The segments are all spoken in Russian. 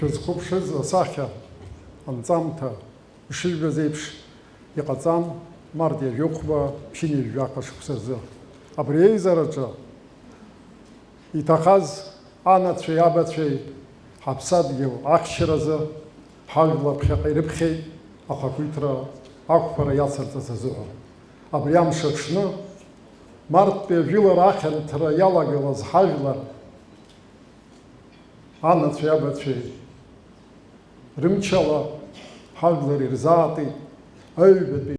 Шәызхәыԥшыз асахьа анҵамҭа ишыжәбаз еиԥш иҟаҵан март иажәохәба ԥшьыни жәаха шықәсазы. Абри еизараҿы иҭахаз анацәеи абацәеи ҳаԥсадгьыл ахьчаразы ҳажәлар ԥхьаҟа ирыԥхьеит ахақәиҭра ақәԥара иацырҵаз азыҳәан. Абри амш аҽны марттәи ажәылар ахьанҭара иалагылаз ҳажәлар анацәеи абацәеи рымчала ҳажәлар ирзаатит аҩбатәи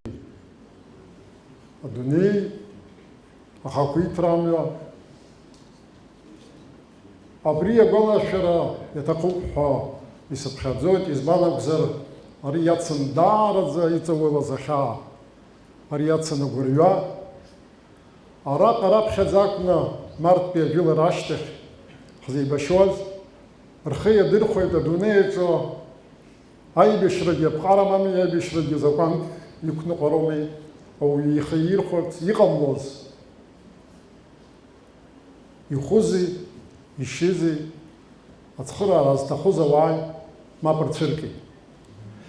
адунеи ахақәиҭра амҩа. Абри агәалашәара иаҭахуп ҳәа исыԥхьаӡоит, избан акәзар, ари иацын даараӡа иҵауалаз ахьаа, ари иацын агәырҩа, араҟа раԥхьаӡа акәны Мартәи ажәылара ашьҭахь ҳзеибашьуаз, рхы иадырхәеит адунеиаҿы аибашьрагьы аԥҟарамами, аибашьрагьы закәанк иқәныҟәароуми, ауаҩы ихы ирхәарц иҟамлоз. Ихәызи, ишьызи, ацхыраара зҭахыз ауааи мап рцәыркит.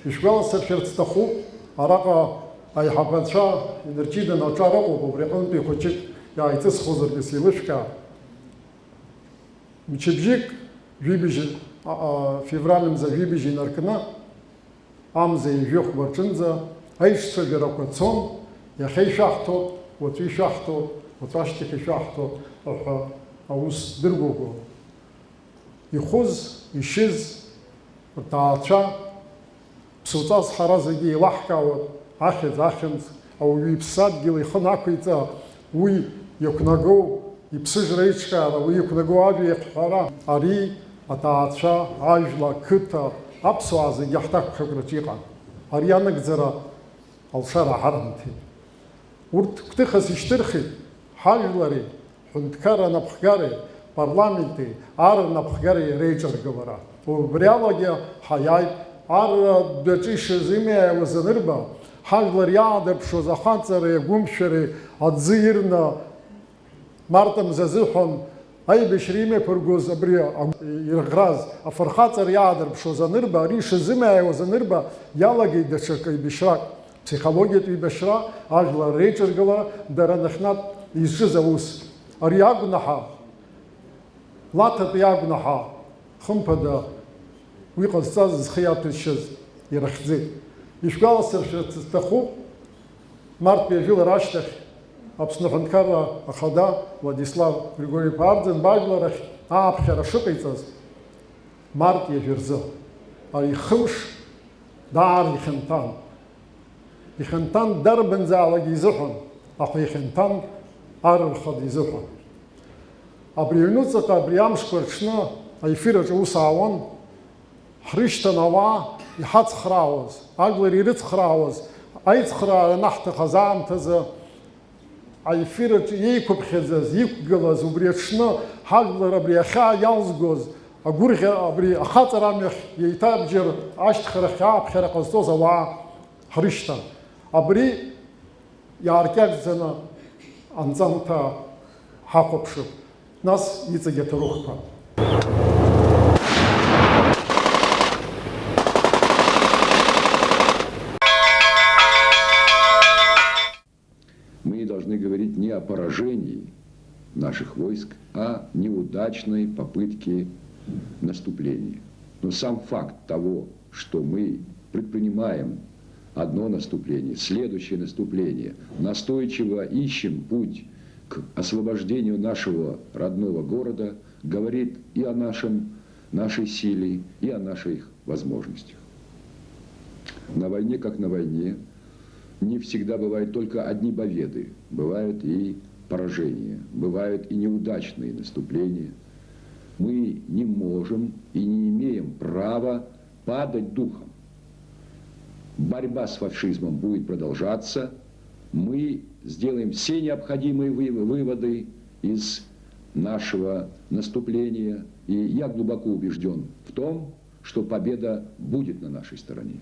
Ишәгәаласыршәарц сҭахуп, араҟа аиҳабацәа инырҷиданы аҿар ыҟоуп, убри аҟынтәи хәыҷык иааиҵысхуазаргьы сеилышәкаа. Мчыбжьык февраль мза жәибжь инаркны, амза ижәыхәба рҿынӡа аишцәажәарақәа цон, иахьа ишәаҳҭоит, уаҵәы ишәаҳҭоит, уаҵәы ашьҭахь ишәаҳҭоит ҳәа аус дыргәыӷуа. Ихәыз, ишьыз, рҭаацәа, ԥсуҵас ҳара зегьы еилаҳкаауа, ахьӡ, ахьымӡ, ауаҩы иԥсадгьыл ихы нақәиҵа, уи иақәнагоу иԥсыжра еиҿкаара, уи иқәнагоу ажәа иахҳәара, ари аҭаацәа, ажәла, ақыҭа, аԥсуаа зегьы ҳҭакԥхьакраҿы иҟан. Ари анагӡара алшара ҳарымҭеит. Урҭ гәҭыхас ишьҭырхит ҳажәлари, ҳҳәынҭқарра напхгареи, парламенти, ар напхгареи реиҿаргылара. Убри алагьы ҳаиааит, ар дәаҿы ишазымиааиуаз анырба, ҳажәлар иаадырԥшуаз ахаҵареи, агәымшәареи аӡы ирны Март мза азыҳәан аибашьра имеиԥыргоз абри ирӷраз афырхаҵара иаадырԥшуаз анырба, ари ишазымиааиуаз анырба, иалагеит даҽакы еибашьрак, ԥсихологиатә еибашьра, ажәлар реиҿаргылара, дара нахьнатә изҿыз аус. Ари агәнаҳа, лаҭатәи агәнаҳа, хымԥада уи ҟазҵаз зхы иаҭәашьыз ирыхьӡеит. Ишәгәаласыршәарц сҭахуп, Мартәи ажәылара ашьҭахь Аԥсны аҳәынҭқарра ахада Владислав Григорий-иԥа Ардын бажәларахь ааԥхьара шыҟаиҵаз Мартәи ажәы, ари хымш даара ихьанҭан. Ихьанҭан дарбанзаалак изыҳәан, аха ихьанҭан арырхада изыҳәан. Абри аҩнуҵаҟа, абри амшқәа рҽны аефираҿы ус аауан, ҳрышьҭан ауаа иҳацхраауаз, ажәлар ирыцхраауаз, аицхраара анаҳҭахыз аамҭазы аефираҿы еиқәыԥхьаӡаз, иқәгылаз, убри аҽны ҳажәлар абри ахьаа иалзгоз, абри ахаҵара амҩахь еиҭабџьар ашьҭхарахь ааԥхьара ҟазҵоз ауаа ҳрышьҭан. Абри иааркьаҿӡаны анҵамҭа ҳахәаԥшып. Нас иҵегь аҭоурыхқәа. Мы должны говорить не о поражении наших войск, а неудачной попытке наступления. Но сам факт того, что мы предпринимаем одно наступление, следующее наступление, настойчиво ищем путь к освобождению нашего родного города, говорит и о нашей силе, и о наших возможностях. На войне, как на войне, не всегда бывают только одни победы, бывают и поражения, бывают и неудачные наступления. Мы не можем и не имеем права падать духом. Борьба с фашизмом будет продолжаться. Мы сделаем все необходимые выводы из нашего наступления. И я глубоко убежден в том, что победа будет на нашей стороне.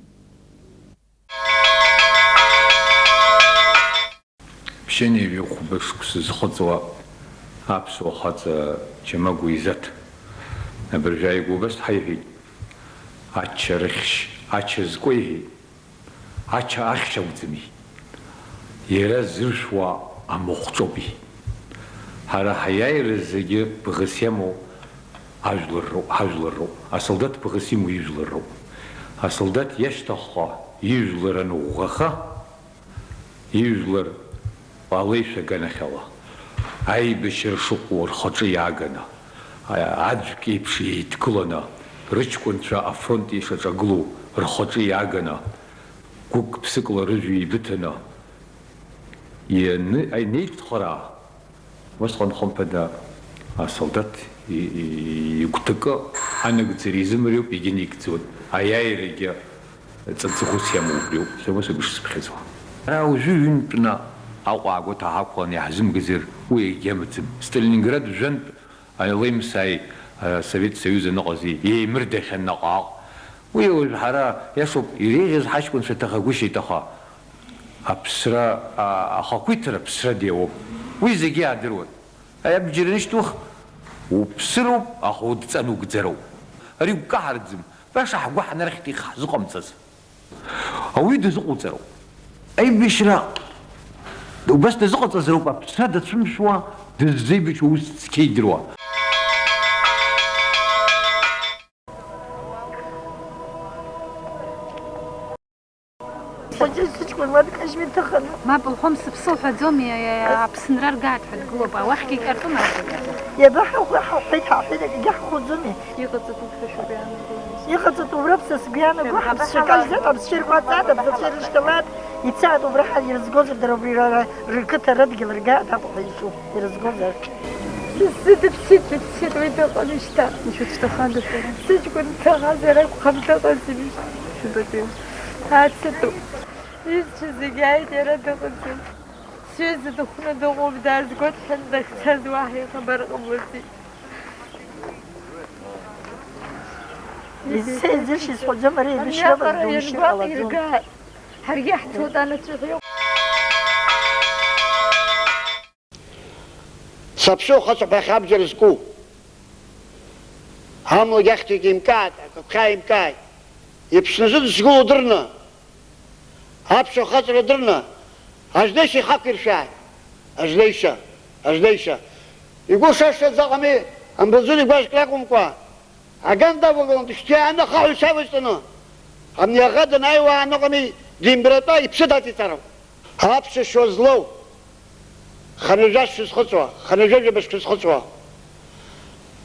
Пшени вихубышкс зхоцва апсо хаца чемагуизат. Абржай губаст хайви. Ачархш, ачзкуи. Ача ахшавцми. Еразышва амохцоби. Хара хаяйрзеги бгысему ажлырро. А солдат бгысему ижлырро. А солдат яштаха ижлырану угаха. Ижлыр Алейша ганахала. Аибашьра шыҟоу рхаҿы иааганы, аӡәк еиԥш еидкыланы, рыҷкәынцәа афронт ишаҿагылоу рхаҿы иааганы, гәык-ԥсыкла рыжәҩа еибыҭаны, инеицхраа, усҟан хымԥада асолдат игәҭакы Анагцеризм рюп и геникциот, а я и реги цацухусему рюп, все вас убишь спхезу. А уже юнтна, а уагу тахакон я хазим газир, уе гемцем. Сталинград жен, а лим сай Совет Союза нагози, и мирдехен нагал. Уе улхара, я шоп, и регез хашкун шатахагуши таха. Апсра, ахакуитра апсра диоп. Уе зеги адерот. А я бджирниш тух. وبسرو أخو تسألو قدرو ريو كهرزم باش أحقو حنا رختي خزقو متسس أو يدزقو تسرو أي بشرا وبس تزقو تسرو بابسرا دتسمشوا دزيبش وستسكي دروا ما بالخمس بصوحة دومي يا بسنرار قاعد في القلوب واحكي كرتون يا بحو حيتها حيتك يحكوا زمي يخططوا بربس بيانا بحب شكل زيت بتصير ما تعد بتصير اشتغلات يتساعدوا براحة يرزقوا ضربي ركتها ردق الرقاء تبغى يشوف يرزقوا ذاك بسيت وين تقول اشتا شو تشتغل سيج كنت غازرة وخمسة قلبي شو بدي هات ستو إيش زجاج يا تقول شو زدخنا دقوم داز قلت حندك تاز واحد خبر قبلتي يزيش يسحب جمري بشرب الدوشي على طول هرجعت وأنا تشوفي سبشو خاصة بخام جرسكو هم يختي كيمكات كاي مكاي يبشنزد سكو درنا هابشو خاطر درنا أجليش يحكر شاي أجليشة يقول شاشة زغمي أم بزولي باش كلاكم كوا أجندا وقولن تشتي أنا خاول شاوستنا أم يغدن أيوة أنا قمي ديمبرتا يبسداتي ترى هابشو شو زلو خنجاش في الخطوة خنجاش بس في الخطوة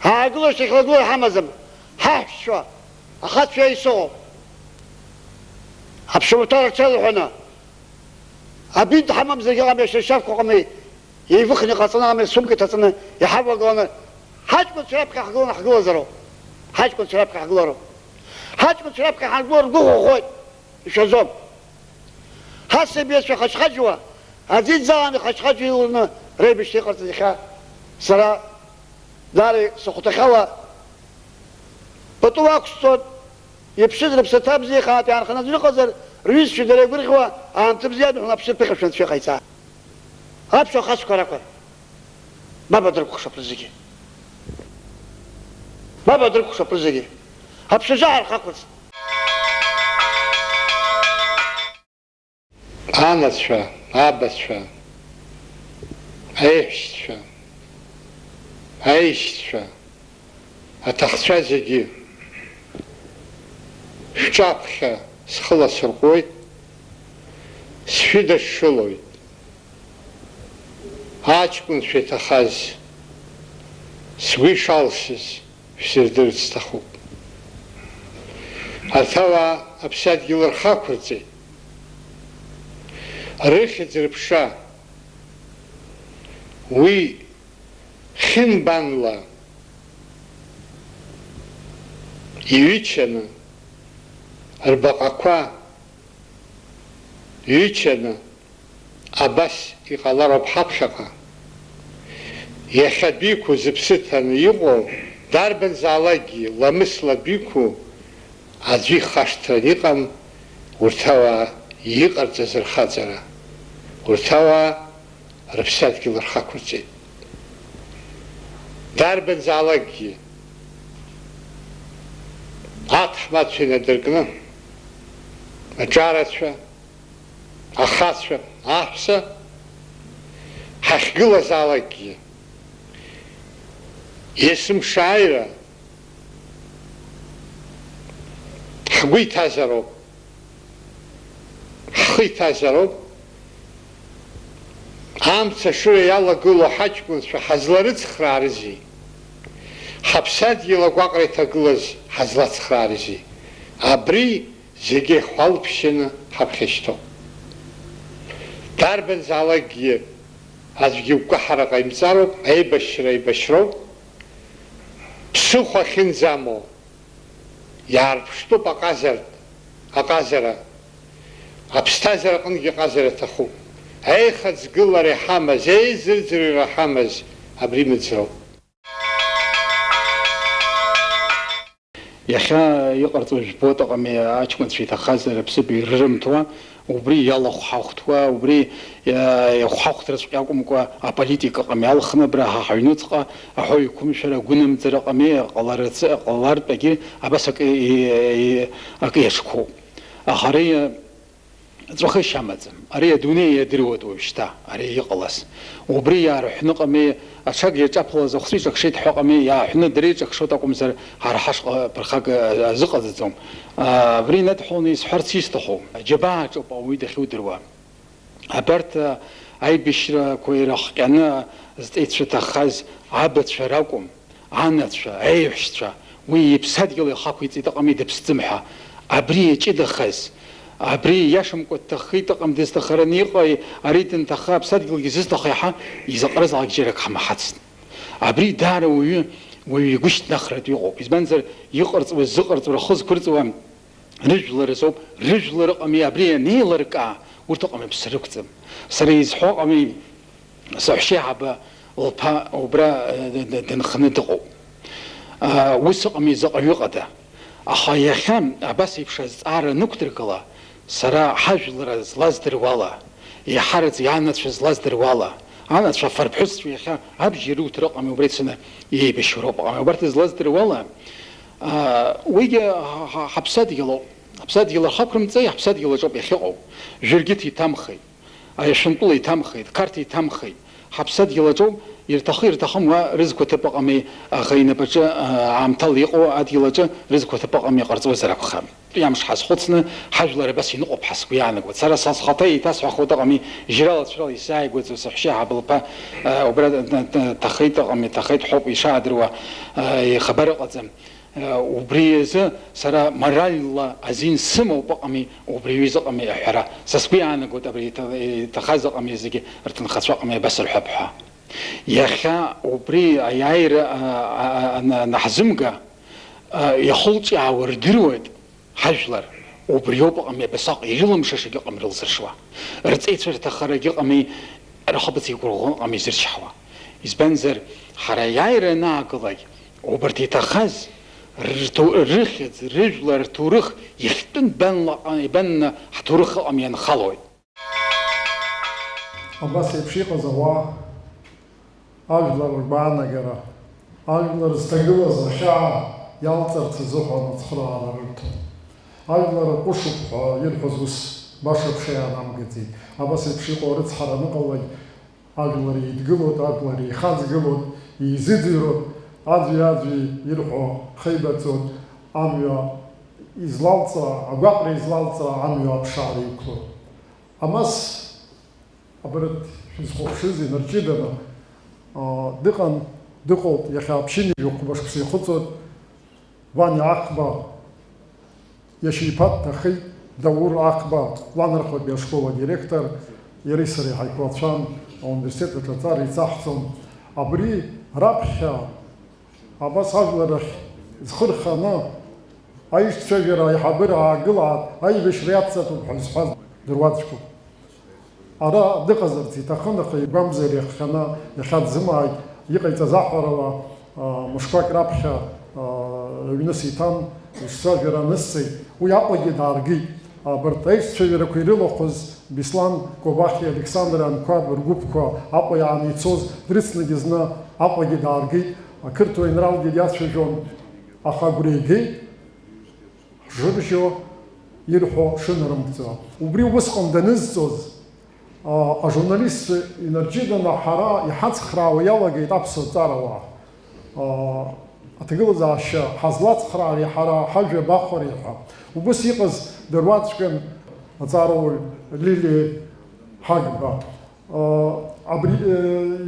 هاقولوا شيخلقوا حمزم هاش شو أخذ فيه صوب هبشو ترى تشلو هنا أبيد حمام زي قام يشوف قامي يفخني قصنا عم سمك تصنا يحاول قانا حاج كنت شربك حقولنا حقول زرو حاج كنت شربك حقولنا حاج كنت شربك حقول جوه خوي يشوزوم حاسس بيش خشخجوا عزيز زاني خشخجوا يقولنا ريب الشيخ الزخاء سرا داري سقط خلا بتوقع صوت يبشر بستاب زي خاطي يعني خلنا نقدر رئيس في دري بريخوا أنت بزيادة هنا بشر بخش في خيسا هابشو خاص كراكور ما بدرك خش برزقي ما بدرك خش برزقي هابشو جار خاكوس أنا شو أبى شو عيش شو أتخشى زجي شابخة سخلص رقوي سفيد الشلوي هاجكون في تخاز سوي شالسز في سردر تستخوب الثوا أبساد جلر خاكورتي ريخي تربشا وي خين بانلا يويتشنا البقاقوا يويتشنا أباس يقالارو بحبشقا يخبيكو زبستان يغو داربن زالاجي لمسلا بيكو عزي خاشترانيقا ورتوا يقر جزر خاجرا ورتوا ربسات كيلر خاكورتي داربن زالاجي أحمد فينا درقنا أجارت شو أخذ شو أحسا حشقل زالاجي اسم شاعرة حقوي تازرو حقوي تازرو عامتا شوية يالا قولو حاجكون شو حزلرت خرارزي حبسات يلا قاقري تقلز حزلات خرارزي أبري زيجي خوال بشينا حبخشتو داربن زالاجي هزجي وكحرق يمزارو أي بشرو بسوخو خنزامو иаарԥштәуп аҟазара, аԥсҭазаара аҟынгьы аҟазара аҭахуп. Аихаӡгылара иҳамаз, еизырӡырҩра ҳамаз абри мыӡроуп. Иахьа иҟарҵо жәбоит аҟами аҷкәынцәа иҭахаз рыԥсыԥ ирырымҭуа, убри иалахәҳахәҭуа, убри иахәҳахәҭраҵәҟьа акәымкәа аполитика аҟами алхныбра ҳаҩнуҵҟа аҳәоу иқәымшәара агәынамӡара аҟами ҟалартәгьы абас акы иаҿқәоуп. Аха ари ҵәахышь амаӡам. Ари адунеи иадыруеит уажәшьҭа, ари иҟалаз. Убри иаарҳәны аҟами аҽак иаҿаԥлаз ахәҵәы иҿакшеит ҳәа аҟами иааҳәны дара иҿакшоит акәымзар ҳара ҳашҟа ԥырхак азыҟаҵаӡом. Абри инадҳәаланы исҳәарц исҭаху џьабааҿоуп ауаҩы дахьудыруа. Абарҭ аибашьрақәа ирахҟьаны зҵеицәа ҭахаз абацәа ракәым, анацәа, аеҳәшьцәа, уи иԥсадгьыл ихақәиҵеит аҟами дыԥсӡым ҳәа. Абри иаҷыдахаз, абри иашамкәа дҭахеит аҟам дызҭахараны иҟои, ари дынҭаха аԥсадгьылгьы зызҭахо иаҳа изаҟарызаалак џьарак ҳамаҳацт. Абри даара уаҩы игәышьҭнахратә иҟоуп. Избанзар иҟарҵуа зыҟарҵуа рхы зқәырҵуа рыжәлар азоуп. Рыжәлар аҟами абри анеилыркаа урҭ аҟами ԥсы рықәӡам. Сара изҳәо аҟами саҳәшьеиҳаба лԥа убра дынханы дыҟоуп. Ус аҟами заҟаҩ ыҟада. Аха иахьа абас еиԥш азҵаара нықәдыргыла, сара ҳажәлара злаздыруала, иаҳараӡ ианацәа злаздыруала, анацәа афарԥҳәысцәа иахьа абџьар ируҭар аҟами убра ицаны иеибашьуроуп аҟами. Убарҭ злаздыруала уигьы ҳаԥсадгьылоуп. Ҳаԥсадгьыл ҳақәрымҵеи, ҳаԥсадгьыл аҿоуп иахьыҟоу. Жәыргьыҭ иҭамхеит, Шәантәыла иҭамхеит, Қарҭ иҭамхеит. Ҳаԥсадгьыл аҿоуп ирҭахы-ирҭахым уа рызқәа ҭыԥ аҟами, аха инапаҿы аамҭала иҟоу адгьыл аҿы рызқәа ҭыԥ аҟами иҟарҵозар акәхап. Иамш ҳазхәыцны ҳажәлар абас иныҟоуп ҳа сгәы иаанагоит. Сара схаҭа еиҭасҳәахуеит аҟами жьрала-цәрала исааигәаӡоу саҳәшьеиҳаба лԥа убра ҭахеит аҟами, ҭахеит ҳәоуп ишаадыруа ихабар ыҟаӡам. Убри азы сара моральла азин сымоуп аҟами, убри аҩыза аҟами аҳәара. Са сгәы иаанагоит абри иҭахаз аҟами зегьы рҭынхацәа аҟами абас рҳәап ҳәа. Иахьа убри аиааира наҳзымга иахылҿиаауа рдыруеит ҳажәлар. Убриоуп аҟами абасаҟ ирылымшашагьы аҟами рылзыршуа. Рҵеицәа рҭахарагьы аҟами рахабыц игәырӷьо аҟами изырчҳауа. Избанзар ҳара аиааира анаагылак убарҭ иҭахаз рыхьӡ, рыжәлар рҭоурых иахьтәын ибанны ҳҭоурых аҟами ианхалоит. Абас еиԥш иҟаз ауаа ажәлар ргәаанагара, ажәлар зҭагылаз ахьаа иалҵырц азыҳәан ацхыраара рырҭон. Ажәлар аҟәышуп ҳәа ирҳәоз ус баша ԥшьа иаанамгаӡеит. Абас еиԥш иҟоу арыцҳара аныҟалак ажәлар еидгылоит, ажәлар еихаҵгылоит, еизыӡырҩуеит, аӡәи ирҳәо хеибаҵоит, амҩа излалҵаа, агәаҟра излалҵаа амҩа аԥшаара иқәлоит. Амас абарҭ шәызхәаԥшыз инарҷыданы дыҟоуп иахьа аԥшьыни жәохәба шықәса ихыҵуеит. Ваниа Аҟба иашьа-иԥа дҭахеит, Даур Аҟба ланархәатәи ашкол адиректор, иареи сареи ҳаиқәлацәан ауниверситет аҿаҵара иҵаҳҵон. Абри раԥхьа абас ажәлар рахь зхы рханы аишьцәажәара аиҳабыра аагылаат, аибашьра иаццатәуп ҳәа зҳәаз дыруаӡәкуп. Ара дыҟазарц иҭахын, аха игәамзар иахҟьаны иахьа дзымааит, иҟаиҵаз аҳәарала мышқәак раԥхьа аҩны сиҭан, ишцәажәара анысҵеит, уи Аҟәагьы дааргеит. Абарҭ аишьцәажәарақәа ирылахәыз Беслан Кобахи, Александр Анқәаб ргәыԥқәа Аҟәа иааны ицоз дрыцнагьы зны Аҟәагьы дааргеит, ақырҭуа аинралгьы диацәажәон, аха агәра игеит ҳжыржьо ирҳәо шынарымгӡо. Убри усҟан данызҵоз ажурналистцәа инарҷыданы ҳара иҳацхраауа иалагеит аԥсуа ҵарауаа. Аҭагылазаашьа ҳазлацхраари ҳара ҳажәа бахәари ҳәа. Убыс иҟаз дыруаӡәкын аҵарауаҩ Лилиа Ҳагба. Абри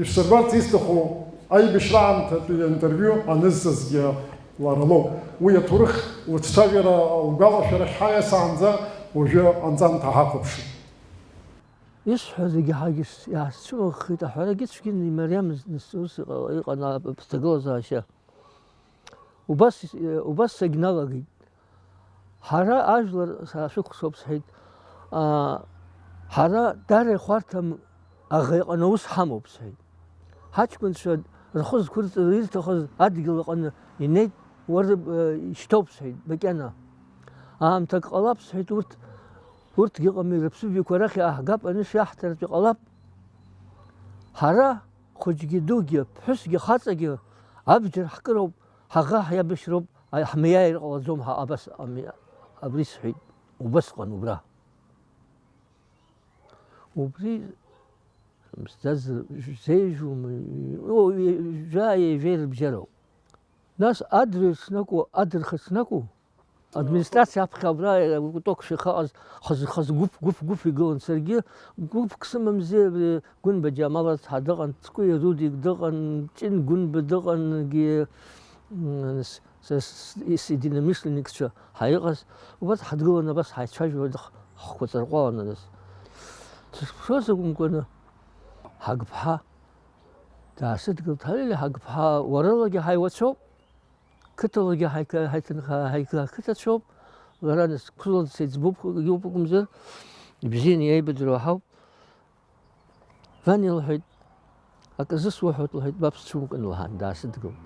ишсырбарц исҭаху аибашьра аамҭатәи аинтервиу анызҵазгьы лара лоуп. Уи аҭоурых лыҿцәажәара лгәалашәарахь ҳаиасаанӡа уажәы анҵамҭа ҳахәаԥшит. Исҳәаз зегьы ҳагьы иаасцәымыӷхеит, аҳәарагьы цәгьаны имариамызт ус иҟан аԥсҭагылазаашьа. Убас сагьналагеит. ҳара ажәлар шәықәсоуп сҳәеит, ҳара дара ихәарҭам аӷа иҟны аус ҳамоуп сҳәеит. Ҳаҷкәынцәа рхәы зқәырҵара ирҭахыз адгьыл аҟны инеит, уара ишьҭоуп сҳәеит, макьана. Аамҭак ҟалап сҳәеит, урҭгьы ыҟами, рыԥсыбаҩқәа арахь иааҳгап, анышә иаҳҭаратә иҟалап. Ҳара хәыҷгьы дугьы, ԥҳәысгьы хаҵагьы абџьар ҳкыроуп, ҳаӷа ҳиабашьроуп, ҳмиааир ҟалаӡом абас абри сҳәеит, убасҟан убра. Убри зеижәума, жәаеижәеи рыбжьароуп. Нас адырха снакәу, администрациа аԥхьа абра кәток шихаҟаз хаз гәыԥ игылан, саргьы гәыԥк сымамзи, Гәынба Џьамал ацҳа дыҟан, Ҵкәи Рудик дыҟан, Ҷын Гәынба дыҟангьы, единомышленникцәа ҳаиҟаз, убас ҳадгылан абас ҳаицәажәауа ҳхәқәа ҵарҟәаланы нас. Сышԥшуаз акәымкәаны, ҳагԥҳа даасыдгылт, ҳалели ҳагԥҳа уаралагьы ҳаиуацәоуп, қыҭалагьы ҳақыҭацәоуп, лара нас қәыла сеиҵбуп иоуп акәымзар, ибзианы иаибадыруа ҳауп. Ваниа лҳәеит, аказы суҳәоит лҳәеит, мап сцәумкын лҳәан, даасыдгылт.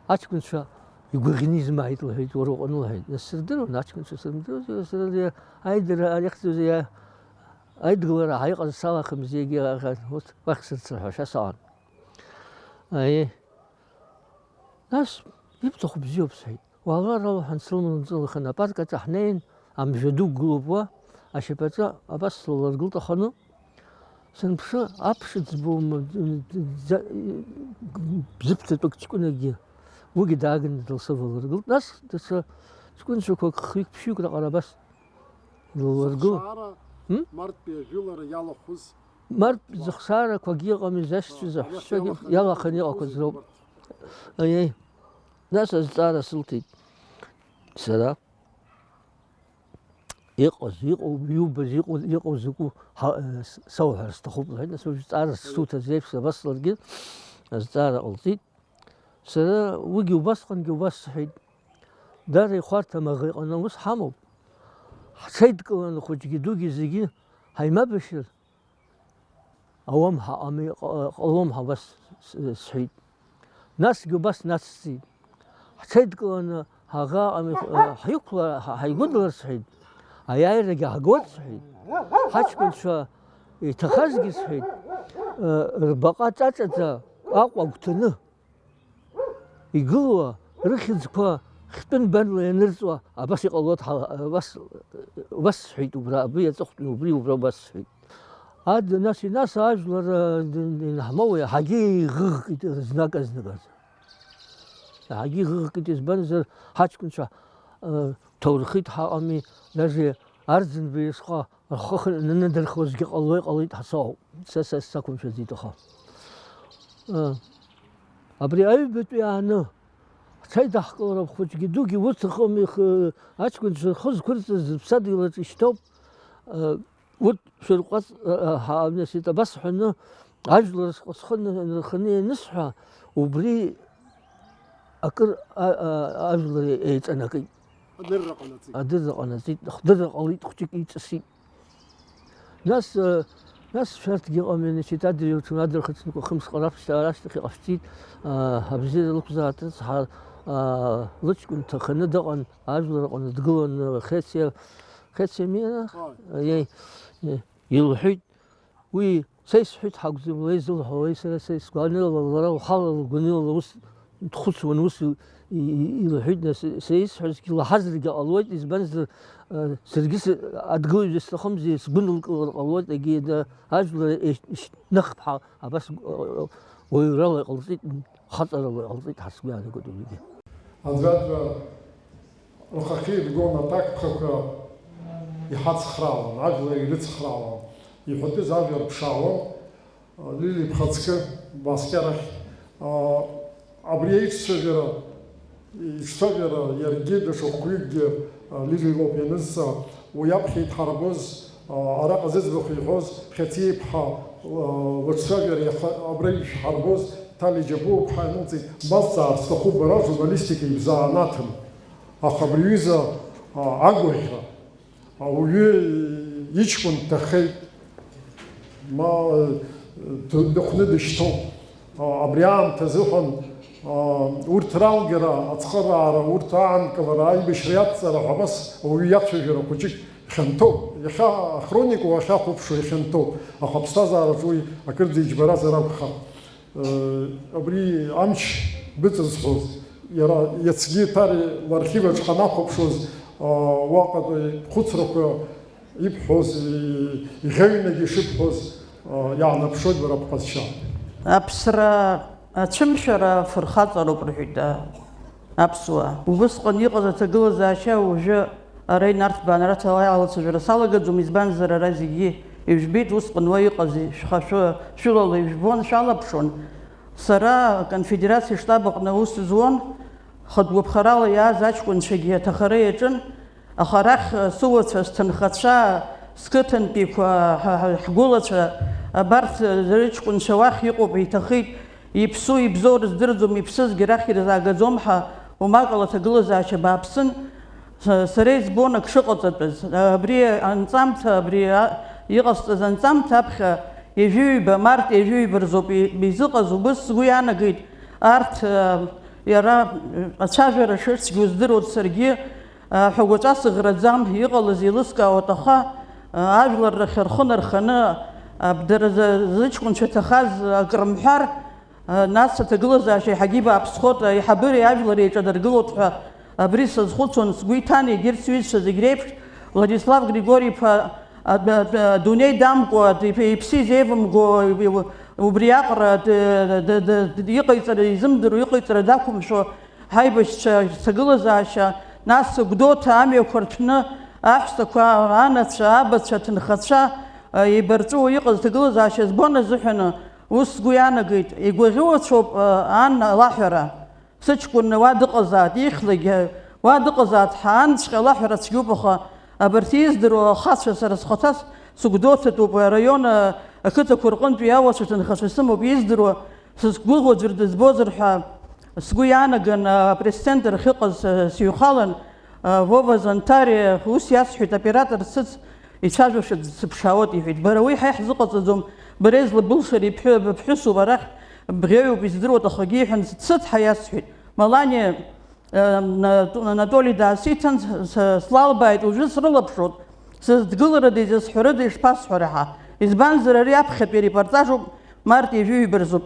Аҷкәынцәа игәаӷьны измааит лҳәеит, уара уҟны лҳәеит. Нас сырдыруан, аҷкәынцәа сырдыруан, сара аидара иахьӡыз аидгылара ҳаиҟаз салахымзи, егьи урҭ уахь сырцырҳәашәа саҟан. Нас ибҭаху бзиоуп сҳәеит. Уаала ара лҳәан сылманҵылахын, апарк аҿы ҳнеин, амжәа дук гылоуп уа, ашьапаҿы абас слалыргылт аханы. Санԥшы, аԥшыӡбоума, бзыԥҭатәык ҷкәынакгьы, уигьы дааганы дылсывалыргылт. Нас даҽа ҷкәынцәақәак хҩык ԥшьҩык раҟара абас илалыргыло. Марттәи ажәылара иалахәыз Марттәи зыхсаарақәагьы ыҟами, зашьцәа заҳәшьцәагьы иалаханы иҟақәаз роуп. Нас азҵаара сылҭеит сара. Иубаз иҟоу закәу сауҳәар сҭахуп лҳәеит. Нас уажә зҵаарас суҭаз еиԥш абас ларгьы азҵаара ҟалҵеит. Сара уигьы убасҟангьы убас сҳәеит, дара ихәарҭам аӷа иҟны аус ҳамоуп. Ҳҽеидкыланы хәыҷгьы дугьы зегьы ҳаимабашьыр ауам ҳаҟами, ҟалом абас сҳәеит. Насгьы убас нацсҵеит. Ҳҽеидкыланы ҳаӷа ҳаигәыдлар сҳәеит, аиааирагьы ҳагоит сҳәеит. Ҳаҷкәынцәа иҭахазгьы сҳәеит, рбаҟа ҿаҿаӡа Аҟәа агәҭаны игылуа рыхьӡқәа хьтәын банла ианырҵуа абас иҟалоит, убас сҳәеит, убра абри аҵыхәтәаны убра убас сҳәеит. Нас ажәлар инҳмоуи ҳагьы иӷыӷкит знак азныказ. Ҳагьы иӷыӷкит, избанзар ҳаҷкәынцәа ҭоурыхит ҳаҟами, даже Арӡынба ишҟа рхы нанадырхуазгьы ҟалоит ҳасоуп. Са сақәымшәаӡеит аха. Абри аҩбатәи ааны ҳҽеидаҳкылароуп, хәыҷгьы дугьы урҭ ыҟами, аҷкәынцәа рхы зқәырҵаз ԥсадгьылаҿ ишьҭоуп. Урҭ шәырҟәаҵ ҳааҩнасит, абас ҳәаны ажәлар схы нырханы ианысҳәа, убри акыр ажәлар еиҵанакит. Адырра ҟанаҵеит, хдырра ҟалеит, хәҷык иҵысит. Нас шәарҭгьы ыҟами, адырхаҵнықәа хымсҟа рашьҭахь иҟашәҵеит, абзиара лықәзаат рыцҳа лыҷкәын ҭаханы дыҟан, ажәлар аҟны дгылан, Хециа миара илҳәеит, уи са исҳәеит ҳакәӡам, уа изылҳәауа, сара сгәаныла, лара лхала лгәаныла ус дхәыцуан, ус илҳәеит. Са исҳәазгьы лаҳазаргьы ҟалоит, избанзар саргьы адгылаҩ сҭахымзи, сгәынылкылар ҟалоит, егьи ажәлар ишьҭныхԥҳа абас уаҩрала иҟалҵеит, хаҵарала иҟалҵеит, ҳасгәаанагоит уигьы. Аӡәаӡәа рхахьы иргон аҭакԥхақәа иҳацхраауан, ажәлар ирыцхраауан, иҳәатәыз ажәа рԥшаауан, Лили бхаҵкы баскьарахь абри еиҿцәажәара иаргьы даҽа Лили лоуп ианызҵа, уи аԥхьа иҭҳарбоз, араҟа зыӡбахә иҳәоз Хециеиԥҳа лыҿцәажәара абра ишҳарбоз Ҭали Џьабуаԥҳа ианылҵеит, базҵаар сҭахуп бара журналистика ибзаанаҭым, аха абри аҩыза агәаӷьра, ауаҩы иҷкәын дҭахеит, ма дыхәны дышьҭоуп. Абри аамҭазы ҳәан урҭ ралгара, ацхыраара, урҭ аанкылара, аибашьра иадҵара ҳәа абас ауаҩы иацәажәара хәыҷык ихьанҭоуп. Иахьа ахроника уахьахәаԥшуа ихьанҭоуп. Аха аԥсҭазаараҿы уи акырӡа иџьбаразар акәхап. Абри амч быҵызҳәоз, иара иацгьы ҭари лархиваҿ ҳанахәаԥшуаз уаҟатәи хәыцрақәа ибҳәоз, иӷьаҩнагьы ишыбҳәоз иаанаԥшоит бара бҟазшьа. Аԥсра ацәымшәара фырхаҵароуп рҳәеит аԥсуаа. Убысҟан иҟаз аҭагылазаашьа уажәы ара инарҭбаан, ара алацәажәара салагаӡом, избанзар ара зегьы ижәбеит, усҟан уа иҟази шәылала ижәбон, шәалаԥшон. Сара аконфедерациа штаб аҟны аус зуан, хатәгәаԥхарала иааз аҷкәынцәагьы аҭахара иаҿын, аха арахь сыуацәа, сҭынхацәа, сқыҭантәиқәа, ҳгәылацәа, абарҭ рыҷкәынцәа уахь иҟоуп, иҭахеит, иԥсу ибзоу рыздырӡом, иԥсызгьы арахь ирзаагаӡом ҳәа умакала аҭагылазаашьа бааԥсын. Сара избон ак шыҟаҵатәыз, абри анҵамҭа, абри иҟасҵаз анҵамҭа аԥхьа ижәыҩба, март ижәыҩба рзоуп изыҟаз, убыс сгәы иаанагеит арҭ иара ацәажәара шырцгьы уздыруаз саргьы ҳәагәаҵәа сыӷраӡам, иҟалаз еилыскаауеит, аха ажәлар рахь рхы нарханы дара зыҷкәынцәа ҭахаз акрымҳәар, нас аҭагылазаашьа иаҳагьы бааԥсхоит, аиҳабыреи ажәлари еиҿадыргылоит ҳәа абри сазхәыцуан, сгәы иҭан егьырҭ сҩызцәа зегь реиԥш, Владислав Григорий-иԥа адунеи дамкуа, иԥсы изеивымго, убри аҟара иҟаиҵара изымдыруа, иҟаиҵара дақәымшәо ҳаибашьцәа ҭагылазаашьа, нас Гәдоуҭа амҩақәа рҭәны аҳәсақәа, анацәа, абацәа, аҭынхацәа еибарҵәуа иҟаз ҭагылазаашьа збон азыҳәаны ус сгәы иаанагеит. Игәаӷьуацәоуп ан алаҳәара. Сыҷкәын уа дыҟазаат, ихьлагьы уа дыҟазаат, ҳаанҵәҟьа алаҳәара цәгьоуп, аха абарҭ издыруа ахацәа сара схаҭас сыгәдоуҭатәуп, арайон ақыҭақәа рҟынтә иауацәа ҭынхацәа сымоуп, издыруа сызгәыӷуа ӡәыр дызбозар ҳәа сгәы иаанаган апресс-центр ахьыҟаз сыҩхалан, Вова Зонтари ус иасҳәеит, оператор сыц ицәажәаша дсыԥшаауеит иҳәеит. Бара уи ҳа иҳзыҟаҵаӡом, бара излабылшари бԥҳәысуп, арахь бӷьаҩуп издыруеит, ахагьы иҳәан сыцҳа иасҳәеит. Малани Анатолий даасиҭан, слалбааит, уажәы срылаԥшуеит, сыздгыларада, изысҳәарыда, ишԥасҳәара ҳа. Избанзар ари аԥхьатәи арепортажуп, март ижәыҩба рзоуп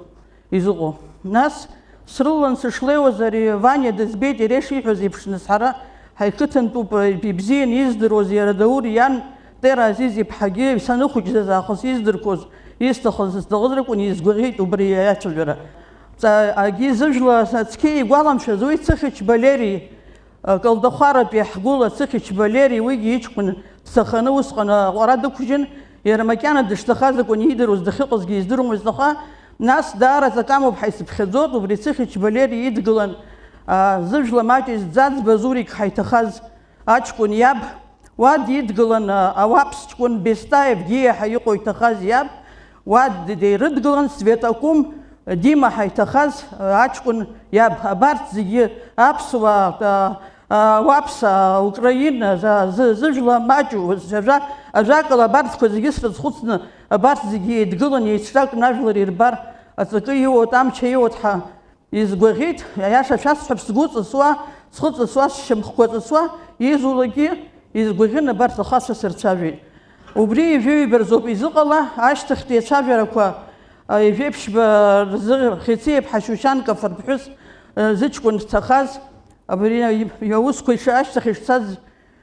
изыҟоу. Нас срылан сышлеиуаз ари Ваниа дызбеит, иара ишиҳәаз еиԥшны ҳара ҳаиқыҭантәуп, ибзиан издыруаз иара Даур иан Тера Азиз иԥҳагьы саныхәыҷӡаз аахыс издырқәоз, исҭахыз зҭахыз ракәын, изгәаӷьит убри аиацәажәара. Агьи зыжәла цқьа игәаламшәаз уи Цыхич Валери, Калдахәаратәи ҳгәыла Цыхич Валери, уигьы иҷкәын дҭаханы усҟан аҟәара дықәжьын, иара макьана дышҭахаз акәын иидыруаз, дахьыҟазгьы издыруамызт, аха нас даара ҵакамоуп ҳаисыԥхьаӡоит, убри Цыхич Валери идгылан зыжәла маҷ Ӡаӡба Зурик ҳаиҭахаз аҷкәын иаб, уа дидгылан ауаԥс ҷкәын Бестаев Гиа ҳәа иҟоу иҭахаз иаб, уа деирыдгылан Светакәым Дима ҳаиҭахаз аҷкәын иаб. Абарҭ зегьы аԥсуаа, ауаԥс, Украин, зыжәла маҷу, ажәакала абарҭқәа зегьы срызхәыцны, абарҭ зегьы еидгылан, еицҿакны ажәлар ирбар, аҵакы иуоут, амча иуоут ҳәа изгәаӷьит. Аиаша шәасҳәап, сгәы ҵысуа, схы ҵысуа, сшьамхқәа ҵысуа, изулагьы изгәаӷьын, абарҭ ахацәа сырцәажәеит. Убри ижәыҩба рзоуп изыҟала, ашьҭахьтәи ацәажәарақәа ижәеиԥшьба рзы Хециеиԥҳа Шьушьанков рԥҳәыс зыҷкәын дҭахаз, абри иусқәа ашьҭахь ишцаз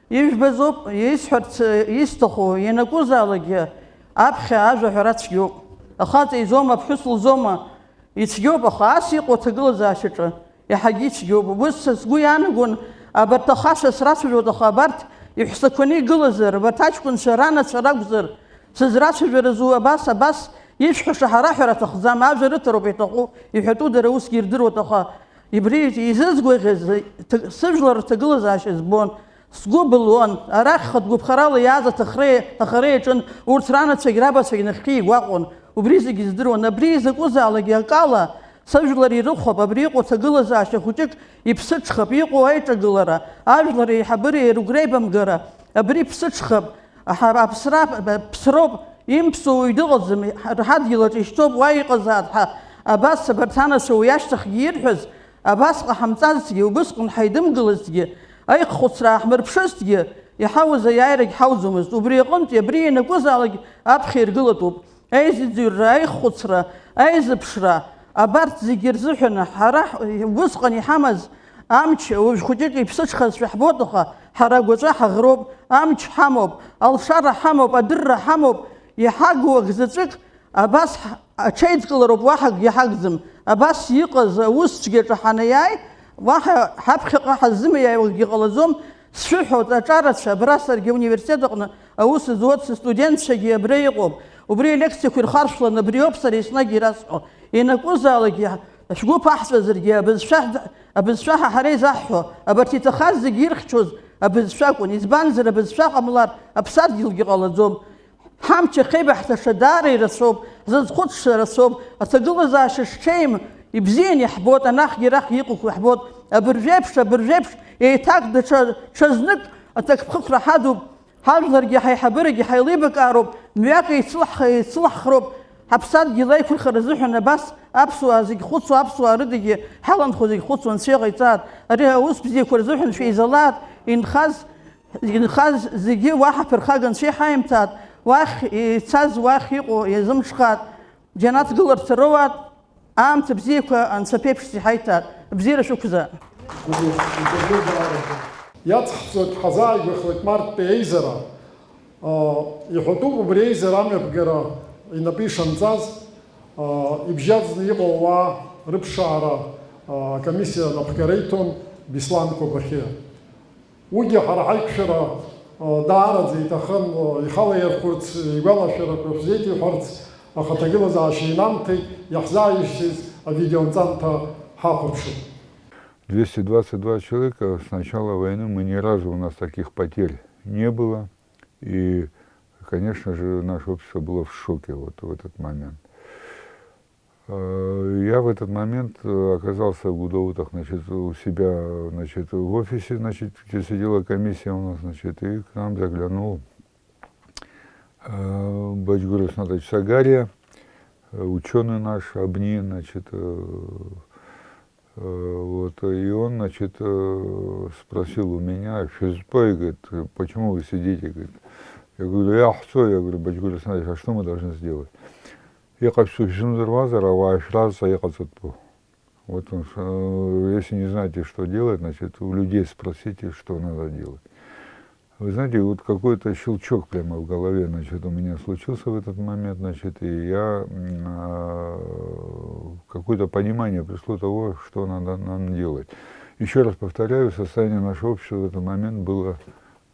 ижәбазоуп, исҳәарц исҭаху ианакәызаалакгьы аԥхьа ажәаҳәара цәгьоуп. Ахаҵа изоума, аԥҳәыс лзоума, ицәгьоуп, аха ас иҟоу аҭагылазаашьаҿы иаҳагьы ицәгьоуп. Убыс сгәы иаанагон абарҭ ахацәа срацәажәоит, аха абарҭ иҳәсақәаны игылазар, абарҭ аҷкәынцәа ранацәа ракәзар, сызрацәажәаразу абас ишәҳәаша ҳараҳәара аҭахӡам, ажәа рыҭароуп иҭаху, иҳәатәу дара усгьы ирдыруеит, аха ибри изызгәаӷьыз сыжәлар рҭагылазаашьа збон, сгәы былуан, арахь хатәгәаԥхарала иааз аҭахара иаҿын, урҭ ранацәагь рабацәагь нахьхьи игәаҟуан, убри зегьы издыруан. Абри закәызаалакгьы акала сажәлар ирыхәап, абри иҟоу аҭагылазаашьа хәыҷык иԥсыҽхап, иҟоу аиҿагылара, ажәлар еиҳабыра ирыгәреибамгара, абри ԥсыҽхап, ԥсроуп, имԥсу уаҩ дыҟаӡам, рҳадгьылаҿ ишьҭоуп, уа иҟазаат ҳәа, абас абарҭ анацәа уи ашьҭахьгьы ирҳәаз, абас ҟаҳамҵазҭгьы, убысҟан ҳаидымгылазҭгьы, аиххәыцра ааҳмырԥшызҭгьы, иҳауаз аиаарагь ҳауӡомызт. Убри аҟынтәи абри ианакәызаалак аԥхьа иргылатәуп. Аизыӡырҩра, аиххәыцра, аизыԥшра, абарҭ зегьы рзыҳәан ҳара убысҟан иҳамаз амч уажә хәыҷык иԥсыҽхазшәа ҳбоит, аха ҳара агәаҵәа ҳаӷроуп, амч ҳамоуп, алшара ҳамоуп, адырра ҳамоуп, иҳагу акзаҵәык абас аҽеидкылароуп, уаҳа акгьы ҳагӡам. Абас иҟаз аусцәгьаҿы ҳанаиааи, уаҳа ҳаԥхьаҟа ҳазымиааиуагьы ҟалаӡом. Сшәыҳәоит аҿарацәа, абра саргьы ауниверситет аҟны аус зуаз студентцәагьы абра иҟоуп. Убри алекциақәа ирхаршәланы абри ауп сара еснагь ирасҳәо. Ианакәызаалакгьы шәгәы ԥаҳҵәазаргьы абызшәа ҳара изаҳҳәо, абарҭ иҭахаз зегьы ирхьчоз абызшәа акәын. Избанзар абызшәа ҟамлар аԥсадгьылгьы ҟалаӡом. Ҳамч ахьеибаҳҭаша даара ирацәоуп, ҳзазхәыцша рацәоуп, аҭагылазаашьа шҽеим ибзиан иаҳбоит, анахьгьы арахь иҟоуп иаҳбоит. Абыржәеиԥш еиҭак ҽазнык аҭакԥхықәра ҳадуп, ҳажәларгьы ҳаиҳабырагьы ҳаилибакаароуп, мҩак еицылҳхроуп, ҳаԥсадгьыл аиқәырхара азыҳәан абас аԥсуаа зегьы хәыцуа, аԥсуаа рыдагьы ҳаланхо зегьы хәыцуа анцәа иҟаиҵаат. Ари аус бзиақәа рзыҳәан шәеизалаат, инхаз зегьы уаҳа ԥырхага анцәа иҳаимҭаат, уахь ицаз уахь иҟоу иазымҽхаат, џьанаҭ гыларҭа роуаат, аамҭа бзиақәа анцәа ԥеиԥш иҳаиҭаат. Бзиара шәықәзаат. Иаҵҳҵоит ҳазааигәахоит марттәи аизара. Иҳәатәуп убри аизара амҩаԥгара инапы ишанҵаз, ибжьаӡны иҟоу ауаа рыԥшаара акомиссиа напхгара иҭон Беслан Кобахьиа. Уигьы ҳара ҳаиқәшәара даараӡа иҭахын ихалаирхәырц, игәалашәарақәа шәзеиҭеиҳәарц, аха аҭагылазаашьа инамҭеит, иаҳзааишьҭыз авидеонҵамҭа ҳахәаԥшып. 222 человека с начала войны, мы ни разу у нас таких потерь не было. И, конечно же, наше общество было в шоке вот в этот момент. Я в этот момент оказался в Гудоутах, значит, у себя, значит, в офисе, значит, где сидела комиссия у нас, значит, и к нам заглянул Бачгур Снатович Сагария, ученый наш, Абни, значит, вот, и он, значит, спросил у меня, говорит, почему вы сидите, говорит. Я говорю, я говорю, Бачгур Снатович, а что мы должны сделать? Я как все вот он, если не знаете, что делать, значит, у людей спросите, что надо делать. Вы знаете, вот какой-то щелчок прямо в голове, значит, у меня случился в этот момент, значит, и я какое-то понимание пришло того, что надо нам делать. Еще раз повторяю, состояние нашего общества в этот момент было,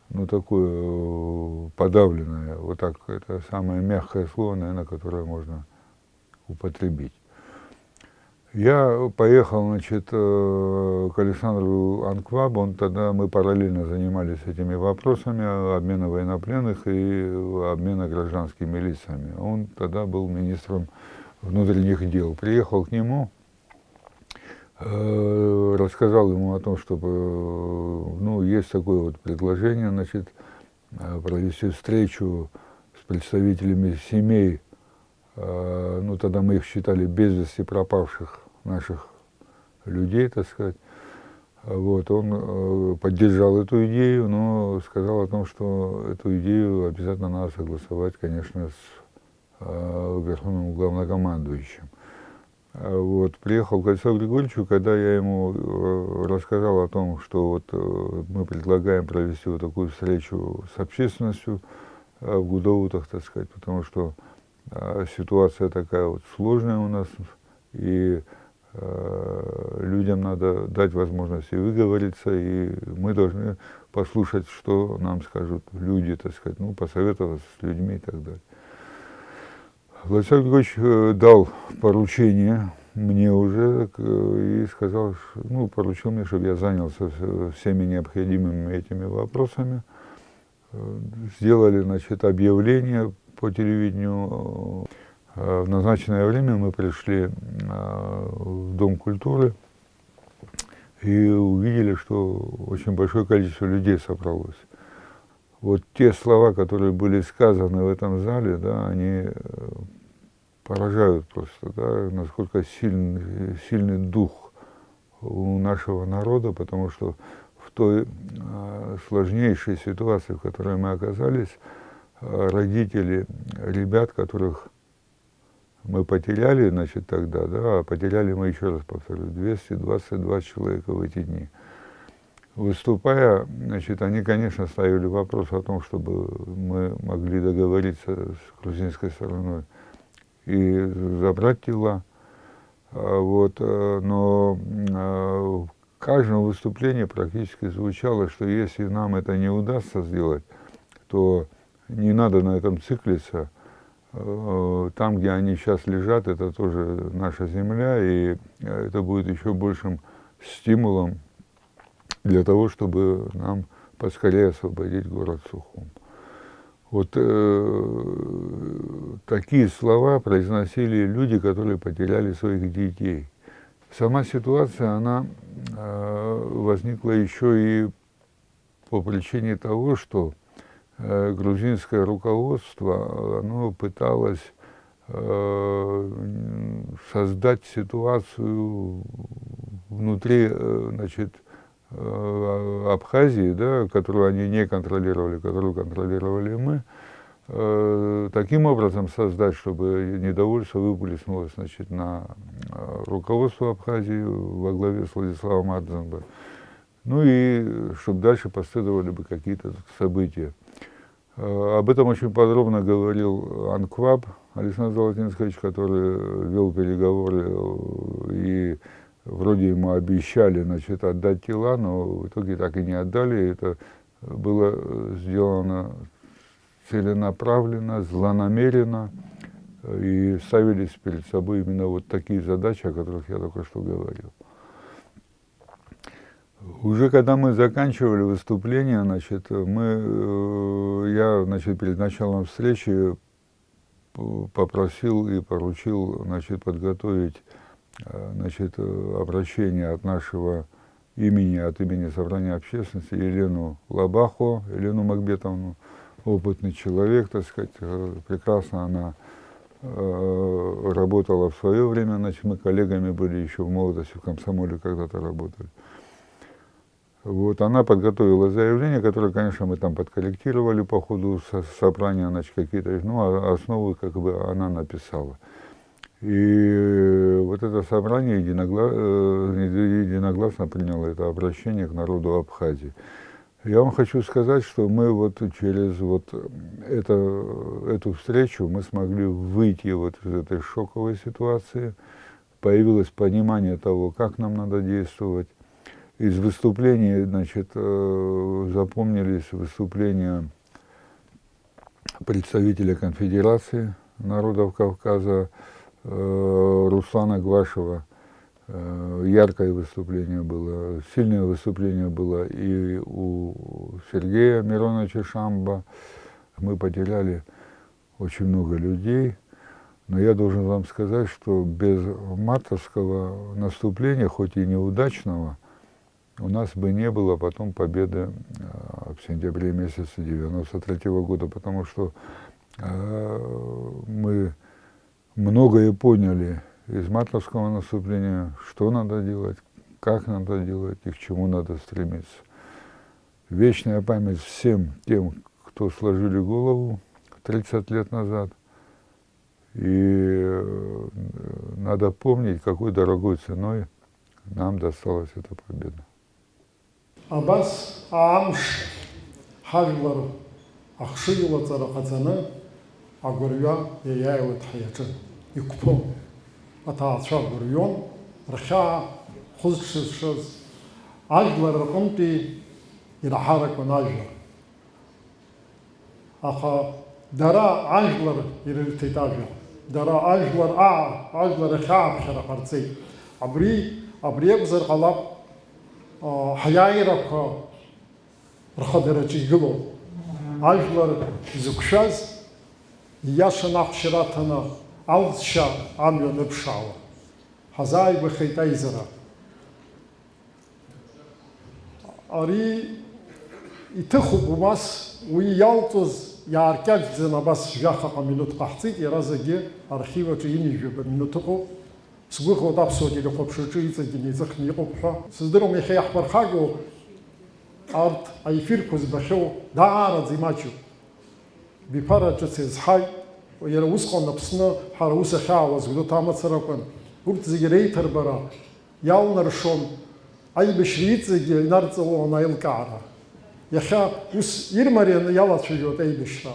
ну, такое подавленное, вот так, это самое мягкое слово, наверное, которое можно употребить. Я поехал, значит, к Александру Анквабу, мы параллельно занимались этими вопросами обмена военнопленных и обмена гражданскими лицами. Он тогда был министром внутренних дел. Приехал к нему, рассказал ему о том, что, ну, есть такое вот предложение, значит, провести встречу с представителями семей, ну, тогда мы их считали без вести пропавших наших людей, так сказать. Вот, он поддержал эту идею, но сказал о том, что эту идею обязательно надо согласовать, конечно, с верховным главнокомандующим. Вот, приехал к Александру Григорьевичу, когда я ему рассказал о том, что вот мы предлагаем провести вот такую встречу с общественностью в Гудоутах, так сказать, потому что ситуация такая вот сложная у нас, и людям надо дать возможность и выговориться, и мы должны послушать, что нам скажут люди, так сказать, ну, посоветоваться с людьми и так далее. Владимир Григорьевич дал поручение мне уже и сказал, ну, поручил мне, чтобы я занялся всеми необходимыми этими вопросами. Сделали, значит, объявление по телевидению В назначенное время мы пришли в Дом культуры и увидели, что очень большое количество людей собралось. Вот те слова, которые были сказаны в этом зале, да, они поражают просто, да, насколько сильный дух у нашего народа, потому что в той сложнейшей ситуации, в которой мы оказались, родители ребят, которых мы потеряли, значит, тогда, да, а потеряли мы, еще раз повторю, 222 человека в эти дни. Выступая, значит, они, конечно, ставили вопрос о том, чтобы мы могли договориться с грузинской стороной и забрать тела. Вот, но в каждом выступлении практически звучало, что если нам это не удастся сделать, то не надо на этом циклиться. Там, где они сейчас лежат, это тоже наша земля, и это будет еще большим стимулом для того, чтобы нам поскорее освободить город Сухум. Вот такие слова произносили люди, которые потеряли своих детей. Сама ситуация, она возникла еще и по причине того, что грузинское руководство, оно пыталось создать ситуацию внутри, значит, Абхазии, да, которую они не контролировали, которую контролировали мы, таким образом создать, чтобы недовольство выплеснулось, значит, на руководство Абхазии во главе с Владиславом Ардзенбе. Ну и чтобы дальше последовали бы какие-то события. Об этом очень подробно говорил Анкваб Александр Золотинскович, который вел переговоры, и вроде ему обещали, значит, отдать тела, но в итоге так и не отдали. Это было сделано целенаправленно, злонамеренно, и ставились перед собой именно вот такие задачи, о которых я только что говорил. Уже когда мы заканчивали выступление, значит, я, значит, перед началом встречи попросил и поручил, значит, подготовить, значит, обращение от нашего имени, от имени Собрания общественности Елену Лабаху, Елену Макбетовну, опытный человек, так сказать, прекрасно она работала в свое время, значит, мы коллегами были еще в молодости, в комсомоле когда-то работали. Вот, она подготовила заявление, которое, конечно, мы там подкорректировали по ходу собрания, значит, какие-то, ну, основы, как бы, она написала. И вот это собрание единогласно приняло это обращение к народу Абхазии. Я вам хочу сказать, что мы вот через вот эту встречу мы смогли выйти вот из этой шоковой ситуации, появилось понимание того, как нам надо действовать. Из выступлений, значит, запомнились выступления представителя Конфедерации народов Кавказа Руслана Гвашева. Яркое выступление было, сильное выступление было и у Сергея Мироновича Шамба. Мы потеряли очень много людей, но я должен вам сказать, что без мартовского наступления, хоть и неудачного, у нас бы не было потом победы в сентябре месяце 1993 года, потому что мы многое поняли из мартовского наступления, что надо делать, как надо делать и к чему надо стремиться. Вечная память всем тем, кто сложили голову 30 лет назад. И надо помнить, какой дорогой ценой нам досталась эта победа. Абас Амш Хажлар Ахшила Царахацана Агурья Яеват Хаяча Юкпо Атаача Гурьон Раша Хузшис Ажлар Ракумти Ирахарак Ванажлар Аха Дара Ажлар Ирилтитажа Дара Ажлар Ажлар Раша Бшарахарци Абриебзар Халаб حيايرك رخدرتي جلو عجلر زكشاز ياشنا خشراتنا алҵшьа амҩа ныԥшаауа. Ҳазааигәахеит аизара. Ари иҭыхуп умас, уи иалҵыз иааркьаҿӡаны абас жәахаҟа минуҭ ҟаҳҵеит, иара зегьы архив аҿы инижәып аминуҭ ыҟоуп. Сгәыӷуеит аԥсуа телехәаԥшраҿы иҵегьы иҵыхны иҟоуп ҳәа. Сыздыруам иахьа иаҳԥырхагоу арҭ аефирқәа збахьоу даараӡа имаҷуп. Биԥара ҿыц иазҳаит, иара усҟан Аԥсны ҳара ус ахьаауаз гәдоуҭ амацара акәын. Урҭ зегьы реиҭарбара иалнаршон аибашьра иҵегьы инарҵалон аилкаара. Иахьа ус ирмарианы иалацәажәоит аибашьра.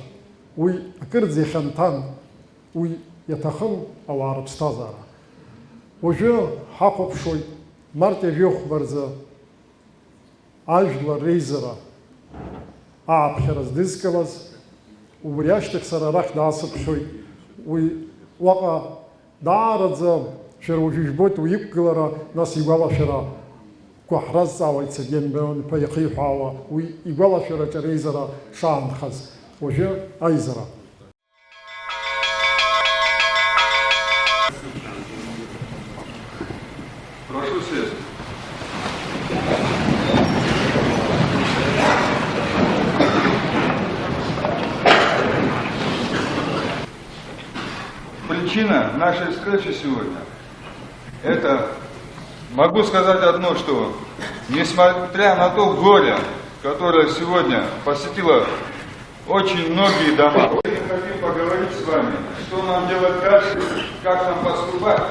Уи акырӡа ихьанҭан, уи иаҭахын ауаа рыԥсҭазаара. Уажәы ҳахәаԥшуеит март ажәохәба рзы ажәлар реизара ааԥхьара здызкылаз. Убри ашьҭахь сара арахь даасыԥхьоит. Уи уаҟа даараӡа шәара уажәы ижәбоит уи иқәгылара, нас игәалашәара кәаҳразҵаауеит Сергеи Миронов-иԥа иахиҳәаауа, уи игәалашәараҿ ареизара шаанхаз. Уажәы аизара. Прошу сесть. Причина нашей встречи сегодня – это, могу сказать одно, что несмотря на то горе, которое сегодня посетило очень многие дома, мы хотим поговорить с вами, что нам делать дальше, как нам поступать.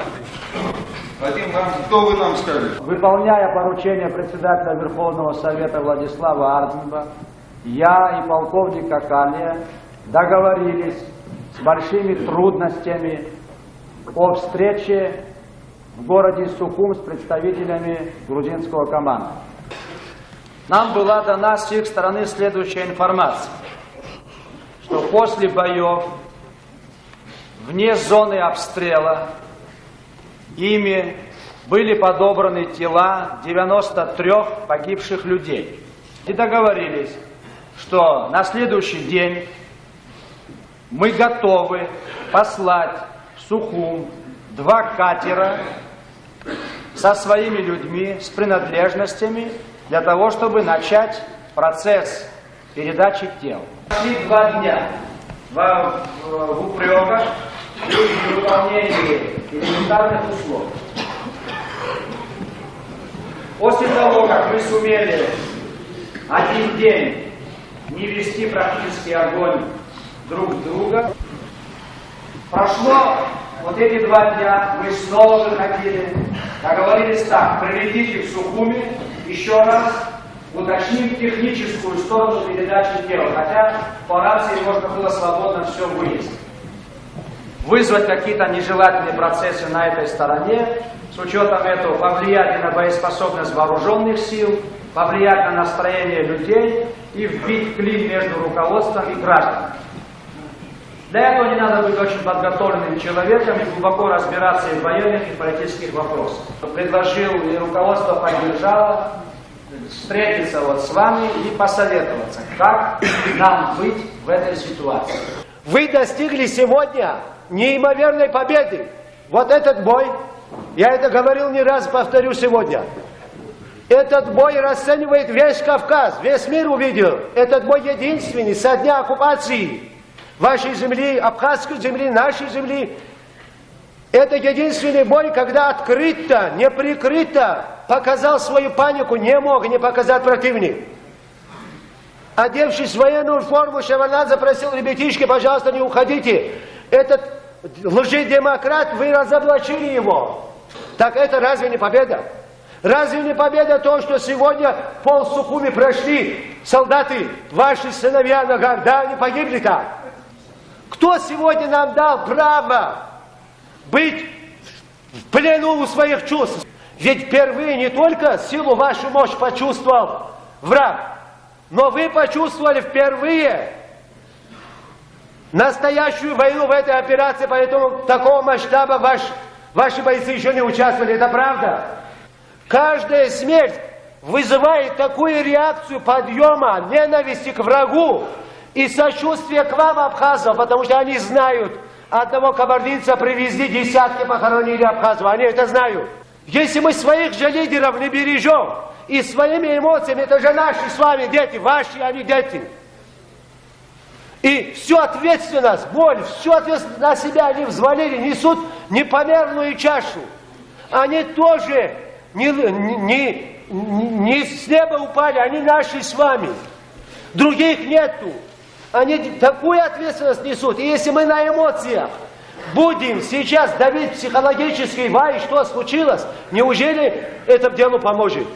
Кто вы нам скажете? Выполняя поручение председателя Верховного Совета Владислава Ардзинба, я и полковник Какалия договорились с большими трудностями о встрече в городе Сухум с представителями грузинского команды. Нам была дана с их стороны следующая информация, что после боев вне зоны обстрела ими были подобраны тела 93 погибших людей. И договорились, что на следующий день мы готовы послать в Сухум 2 катера со своими людьми, с принадлежностями, для того, чтобы начать процесс передачи тел. Прошли 2 дня в упреках и в выполнении элементарных условий. После того, как мы сумели 1 день не вести практически огонь друг с друга, прошло вот эти 2 дня, мы снова выходили, договорились так: прилетите в Сухуми, еще раз уточним техническую сторону передачи тела, хотя по рации можно было свободно все вывести. Вызвать какие-то нежелательные процессы на этой стороне, с учетом этого повлиять на боеспособность вооруженных сил, повлиять на настроение людей и вбить клин между руководством и гражданами. Для этого не надо быть очень подготовленным человеком и глубоко разбираться и в военных, и в политических вопросах. Предложил, и руководство поддержало, встретиться вот с вами и посоветоваться, как нам быть в этой ситуации. Вы достигли сегодня неимоверной победы. Вот этот бой, я это говорил не раз, повторю сегодня. Этот бой расценивает весь Кавказ, весь мир увидел. Этот бой единственный со дня оккупации вашей земли, абхазской земли, нашей земли. Это единственный бой, когда открыто, неприкрыто показал свою панику, не мог не показать противник. Одевшись в военную форму, Шеварнадзе запросил: ребятишки, пожалуйста, не уходите. Этот лжедемократ, вы разоблачили его. Так это разве не победа? Разве не победа то, что сегодня пол Сухуми прошли солдаты, ваши сыновья Нагар, да, они погибли так? Кто сегодня нам дал право быть в плену у своих чувств? Ведь впервые не только силу, вашу мощь почувствовал враг, но вы почувствовали впервые настоящую войну в этой операции, поэтому такого масштаба ваши бойцы еще не участвовали, это правда? Каждая смерть вызывает такую реакцию подъема ненависти к врагу и сочувствия к вам, абхазам, потому что они знают, одного кабардинца привезли, десятки похоронили Абхазова. Они это знают. Если мы своих же лидеров не бережем, и своими эмоциями, это же наши с вами дети, ваши, они дети. И всю ответственность, боль, всю ответственность на себя они взвалили, несут непомерную чашу. Они тоже не с неба упали, они наши с вами. Других нету. Они такую ответственность несут. И если мы на эмоциях будем сейчас давить психологически, что случилось, неужели это делу поможет?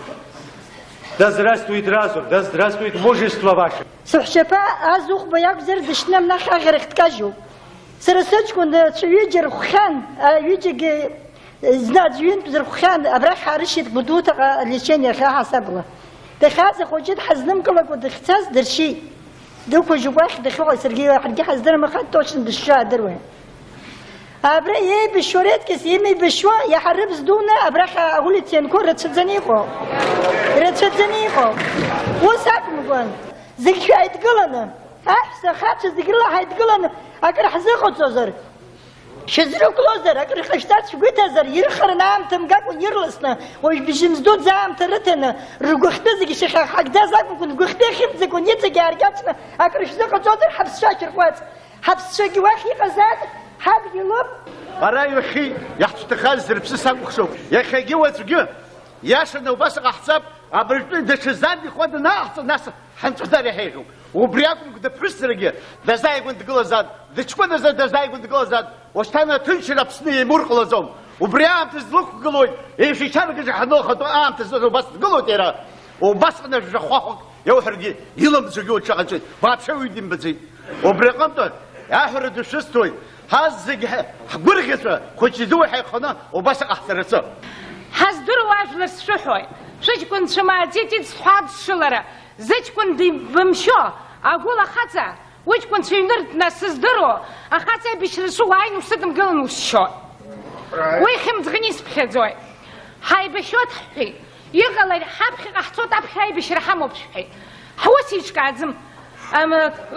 Да здравствует разум, да здравствует мужество ваше. Сухшепа азух бояк зердишнем на хагрехт кажу. Сарасачкун чуиджер хухан, юджиги знать юин зерхухан, абрах харишит будута лечение хасабла. Дехаза хочет хазнам калаку дехцаз дерши. Дуку жубах дехва Сергей حرجي حزدر ما خد точно дыша дروه. أبرا يه بشورت كسي مي بشوا يحرب زدونا أبرا أقول تينكو رتشدنيكو وساق مقول زكي هيتقلنا أحسن خاتش زكلا هيتقلنا أكر حزقو تزر شزرو كلوزر أكر خشتات شقوت أزر يرخر نام تمقاق ونيرلسنا ويش بجمزدود زام ترتنا رقوخت زكي شيخ حق دا زاق مكون قوخت خبزك ونيتك يارقاتنا أكر شزقو تزر حبس شاكر قوات حبس شاكي واخي قزاد حاب يلوب أرا يخي يحتخال زربس ساق خشوف يا خي جوز جو ياشنا وبس حساب أبرد دشزان بيخوض ناس حنتقدر يحيجوا وبرياكم كده بحسرجة ده زي كنت تقول زاد ده شكون ده زي كنت تقول زاد واشتنا تنشر بسني مرق لزوم وبريام تزلق قلوي إيش يشارك جحنو خدو تزلق بس قلوي ترى وبس نجحوه يوحرجي يلم زجوج شغل بابشوي دين بزي وبريقمتون أحرد الشستوي هازج برجسه خوش زوي حيخنا وبس أحترسه حزدر واجل الشحوي شو كنت شمعتي تصحاد الشلرة زيت كنت بمشو أقول أخذها وش كنت شينرت ناس تصدروا أخذها بيشرسوا عين وصدم قلن وشو ويخم تغنيس بخزوي هاي بشوت حقي يغلى حبخي أحطوط أبخي هاي بشرحمو بشحي حوسيش كازم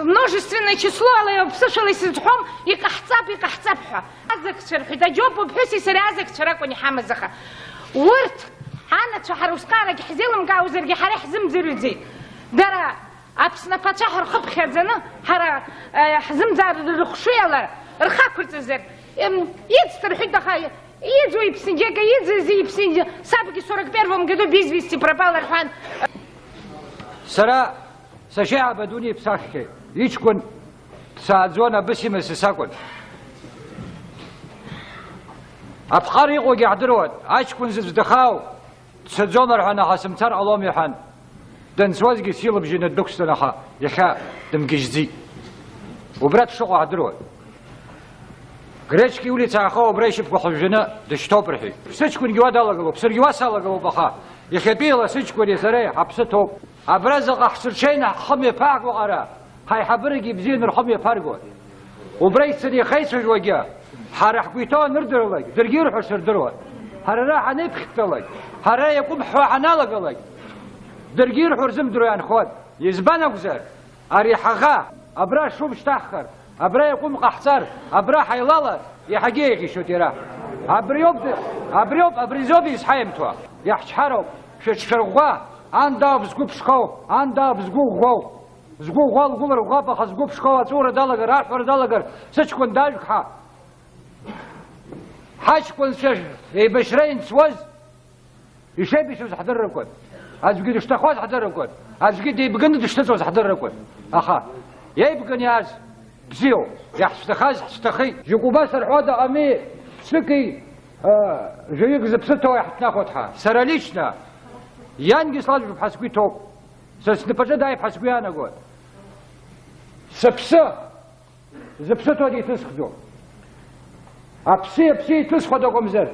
множественное число, але псушилися дхом, і кахцап. Азак шерхи, да джобу бхуси сразак шраку не хамазаха. Урт, ана чахарускара гхзилам гаузер гхарах зимзирудзи. Дара, апсна пачахар хуб хазана, хара хзимзар рухшуяла, рхакурцзер. Едстрхи дахай, еду и псинджека, едзи псинджа. Сабки 41 году без вести пропал Архан. Сара سشاع بدوني بساخك يشكون ساعدونا بس مسساكن أبخاري وقعدروت عاشكون زدخاو تسجون رحنا حسمتر علوم يحن دنسوازقي سيلب جين الدكستنخا يخا دمجزي وبرات شقو عدروت غريشكي ولي تاخو بريشف بخجنا دشتوبرحي سچكون جواد الله بسرجوا سالغلو بخا يخبيلا سچكون يسري حبستو أبرزق أحسن شيء خمي فاق وقرا هاي حبرقي بزين الخمي فارقو وبريت سني خيس وجوجا حرح قيتون نردر لك درجير حسر دروا هرا نبخت لك هرا يقوم حنا لك درجير حرزم دروان خود يزبان وزر أريحها أبرا شو مشتاخر أبرا يقوم قحصر أبرا حيلالا يحقيقي شو ترى أبريوب أبريزوبي يسحيمتوا يحشحروا شرغوا анда бзгу пшков, анда бзгу гол. Бзгу гол гулар гапа хазгу пшков ацура далагар, ахпар далагар, сачкун дальха. Хачкун шеш, и бешрейн своз, и шебиш حضر ركود. أزجد اشتخواز حضر ركود. أزجد يبقند اشتخواز حضر ركود. أخا، يبقن ياز بزيو، يحستخاز حستخي. جوكوباس الحوضة أمي سكي جيك زبسطه يحتناخدها. سراليشنا. Янги слажу бхасгуй топ. Сснепажа дай бхасгуй ана год. Сапса. Запса тоди тысхду. А псы тысхду гомзер.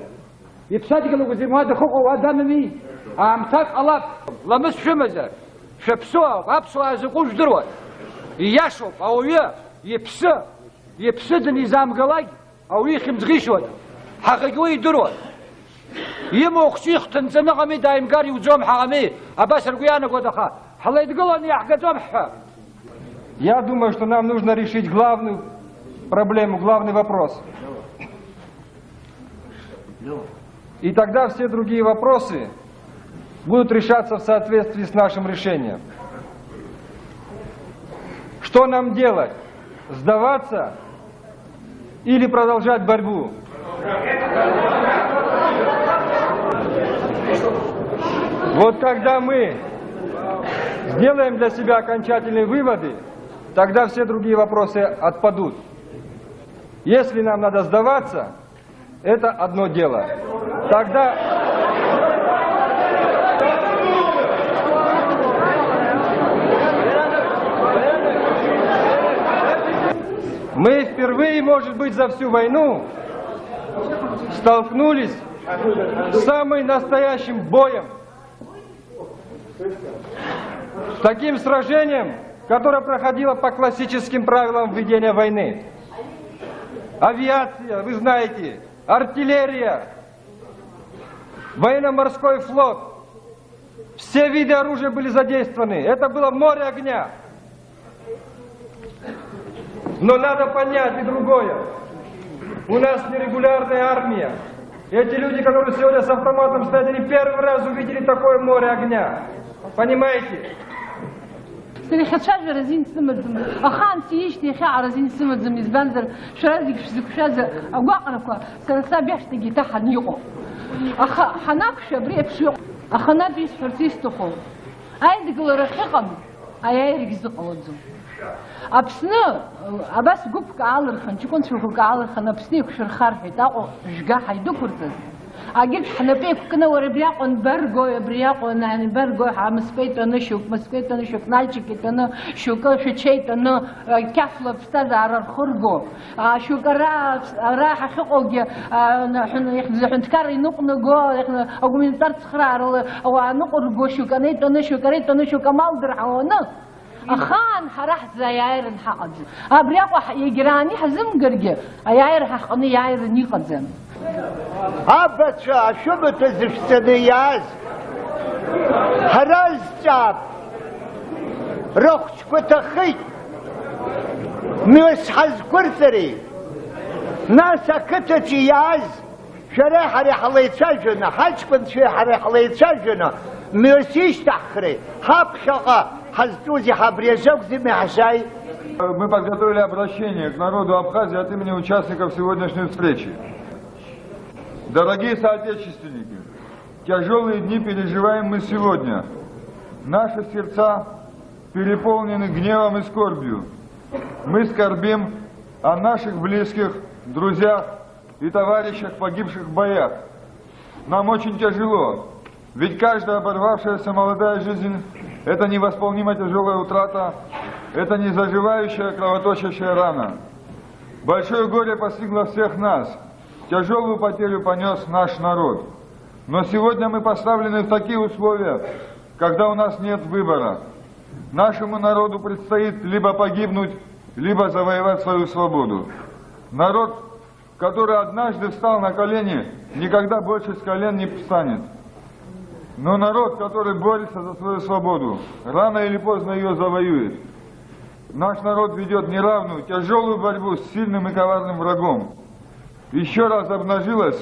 И псади галу зимада хохо адамами. Амтак алап. Ламыс шумазер. Шапсо, апсо азыкуш дро. И яшоп, ауя, и псы да низам галай, ауи химзгишот. Хагагуй дро. يمو خشيخ تنزنا غمي دايم قاري وزوم حرامي أباس القيانة قدخا حلا يتقلني يحقا زوم حا. Я думаю, что нам нужно решить главную проблему, главный вопрос. И тогда все другие вопросы будут решаться в соответствии с нашим решением. Что нам делать? Сдаваться или продолжать борьбу? Вот когда мы сделаем для себя окончательные выводы, тогда все другие вопросы отпадут. Если нам надо сдаваться, это одно дело. Тогда мы впервые, может быть, за всю войну столкнулись с самым настоящим боем. С таким сражением, которое проходило по классическим правилам ведения войны. Авиация, вы знаете, артиллерия, военно-морской флот. Все виды оружия были задействованы. Это было море огня. Но надо понять и другое. У нас нерегулярная армия. Эти люди, которые сегодня с автоматом стоят, они первый раз увидели такое море огня. Понимаете? سريخشاج رزين سمدم أخان تيش تيخي عرزين سمدم يزبنزر شرازيك شزكشاز أقاقنكوا سرسابيش تجي تحت نيقو حناك شبريب شيق أخنا بيس فرتيستخو أي دقل رخيقم أي رجزق أوزو أبسنا أبس قبك عالر خن شكون شوفك عالر خن أبسني كشر خارفي تاقو جقا حيدو كرتز أجيب حنا بيك كنا وربيعون برجو بريعون يعني برجو مسكيت أنا شوك مسكيت أنا شوك نالشكيت أنا شوك شتشيت أنا كافلة بستاذ على الخرجو شوك راح حقوق حنا يخزحون تكاري نقنقو إحنا أو من طرت خرار أو نقرجو شوك أنا شوك أنا شوك مال درعونا أخان حرح زياير الحقد أبريقو يجراني حزم قرقة ياير حقني ياير نيقزم أبتشا شو بتزف سنياز هراز جاب رخش كتخي ميوس حز كرثري ناسا كتتياز شريح ريح الله يتسجن حج كنت شريح ريح الله يتسجن ميوسيش تحخري حاب شغا حزتوزي حبريزوك زي محشاي. Мы подготовили обращение к народу Абхазии от имени участников сегодняшней встречи. Дорогие соотечественники, тяжелые дни переживаем мы сегодня. Наши сердца переполнены гневом и скорбью. Мы скорбим о наших близких, друзьях и товарищах, погибших в боях. Нам очень тяжело, ведь каждая оборвавшаяся молодая жизнь – это невосполнимо тяжелая утрата, это незаживающая кровоточащая рана. Большое горе постигло всех нас. Тяжелую потерю понес наш народ. Но сегодня мы поставлены в такие условия, когда у нас нет выбора. Нашему народу предстоит либо погибнуть, либо завоевать свою свободу. Народ, который однажды встал на колени, никогда больше с колен не встанет. Но народ, который борется за свою свободу, рано или поздно ее завоюет. Наш народ ведет неравную, тяжелую борьбу с сильным и коварным врагом. Еще раз обнажилось